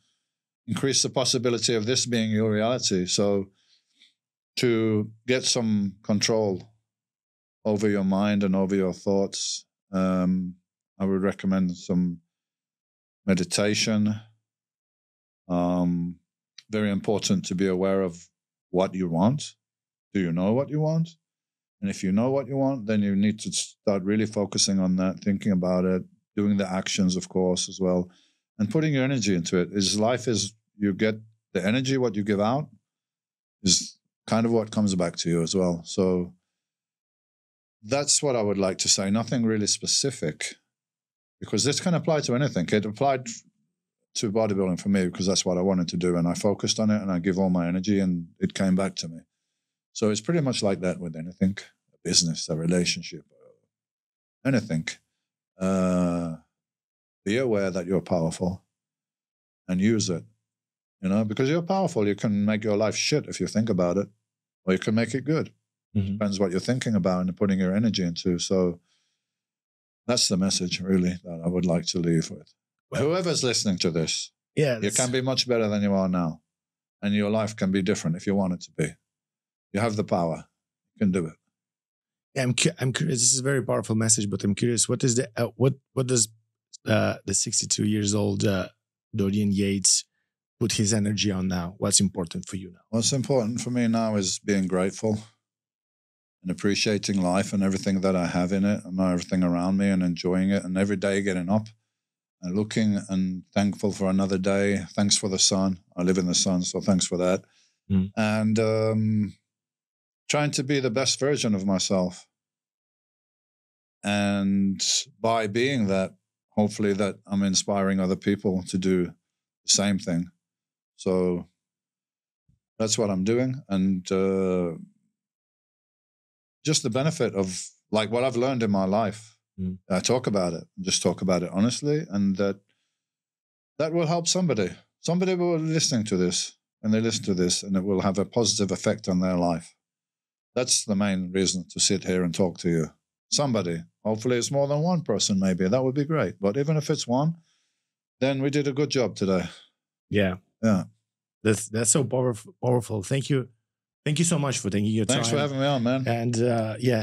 increase the possibility of this being your reality. So to get some control over your mind and over your thoughts, I would recommend some meditation. Very important to be aware of what you want. Do you know what you want? And if you know what you want, then you need to start really focusing on that, thinking about it, doing the actions, of course, as well, and putting your energy into it. Life is you get the energy, what you give out is kind of what comes back to you as well. So that's what I would like to say. Nothing really specific, because this can apply to anything. It applied to bodybuilding for me because that's what I wanted to do, and I focused on it and I give all my energy and it came back to me. So it's pretty much like that with anything, a business, a relationship, anything. Be aware that you're powerful and use it, you know, because you're powerful. You can make your life shit if you think about it, or you can make it good. Mm-hmm. Depends what you're thinking about and putting your energy into. So that's the message really that I would like to leave with. Whoever's listening to this, you can be much better than you are now. And your life can be different if you want it to be. You have the power. You can do it. Yeah, I'm curious. This is a very powerful message, but I'm curious. What is what does the 62 years old Dorian Yates put his energy on now? What's important for you now? What's important for me now is being grateful and appreciating life and everything that I have in it and everything around me and enjoying it, and every day getting up and looking and thankful for another day. Thanks for the sun. I live in the sun, so thanks for that. Mm. And trying to be the best version of myself. And by being that, hopefully that I'm inspiring other people to do the same thing. So that's what I'm doing. And just the benefit of like what I've learned in my life. Mm. I talk about it, just talk about it honestly, and that will help somebody. Somebody will be listening to this, and they listen to this, and it will have a positive effect on their life. That's the main reason to sit here and talk to you. Somebody. Hopefully it's more than one person, maybe. That would be great. But even if it's one, then we did a good job today. Yeah. Yeah. That's so powerful. Thank you. Thank you so much for taking your time. Thanks for having me on, man. And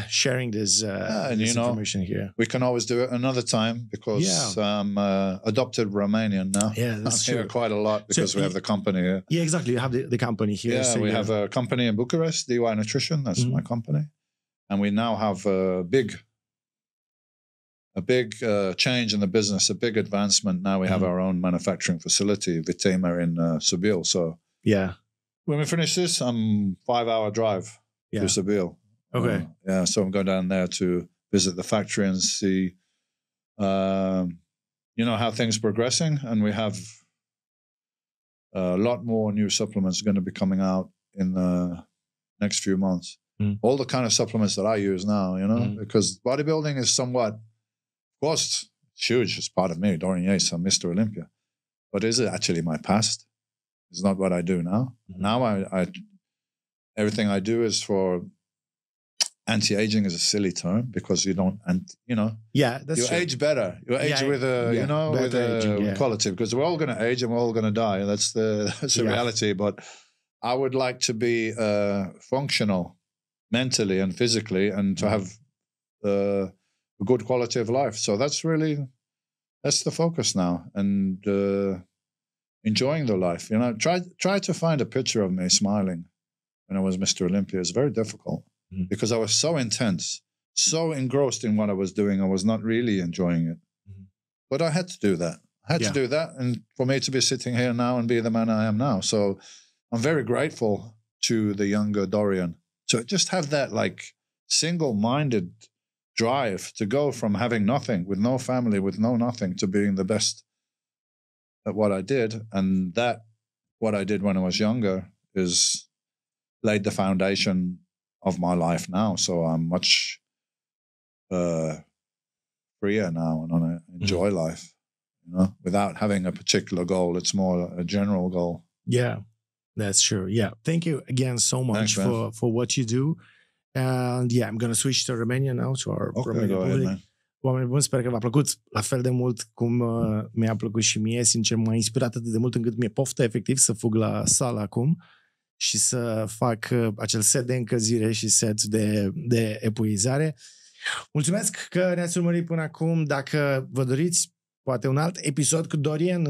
sharing this, this information here. We can always do it another time because I'm adopted Romanian now. Yeah, that's I'm true. here quite a lot because we have the company here. Yeah, exactly. You have the company here. Yeah, so we have a company in Bucharest, DY Nutrition. That's my company. And we now have a big change in the business, a big advancement. Now we have our own manufacturing facility, Vitema in Subil. So yeah. When we finish this, I'm 5-hour drive to Subil. Okay. So I'm going down there to visit the factory and see, how things are progressing. And we have A lot more new supplements are going to be coming out in the next few months. All the kind of supplements that I use now, you know, because bodybuilding is somewhat, of course, huge. It's part of me, Dorian Yates, I'm Mr. Olympia. But is it actually my past? It's not what I do now. Now I everything I do is for anti-aging is a silly term because you don't, you know, that's true. Age better. You age with a, you know, with a quality, because we're all going to age and we're all going to die. That's the reality. But I would like to be functional mentally and physically, and to have a good quality of life. So that's the focus now, and enjoying the life. You know, try to find a picture of me smiling when I was Mr. Olympia. It's very difficult because I was so intense, so engrossed in what I was doing. I was not really enjoying it, but I had to do that. I had to do that, and for me to be sitting here now and be the man I am now. So I'm very grateful to the younger Dorian. So just have that like single-minded drive to go from having nothing, with no family, with no nothing, to being the best at what I did. And that, what I did when I was younger, is laid the foundation of my life now. So I'm much freer now, and I enjoy life, you know, without having a particular goal. It's more a general goal. Yeah. That's true. Yeah. Thank you again so much for what you do. And I'm going to switch to Romania now, to our Romanian public. Oameni buni, sper că v-a plăcut la fel de mult cum mi-a plăcut și mie. Sincer, m-a inspirat atât de mult încât mi-e poftă efectiv să fug la sală acum și să fac acel set de încălzire și set de epuizare. Mulțumesc că ne-ați urmărit până acum. Dacă vă doriți poate un alt episod cu Dorian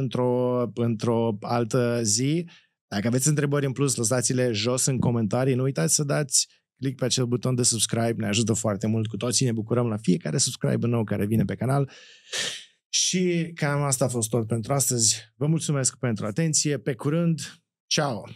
într-o altă zi, dacă aveți întrebări în plus, lăsați-le jos în comentarii. Nu uitați să dați click pe acel buton de subscribe, ne ajută foarte mult. Cu toții ne bucurăm la fiecare subscriber nou care vine pe canal. Și cam asta a fost tot pentru astăzi. Vă mulțumesc pentru atenție. Pe curând. Ciao!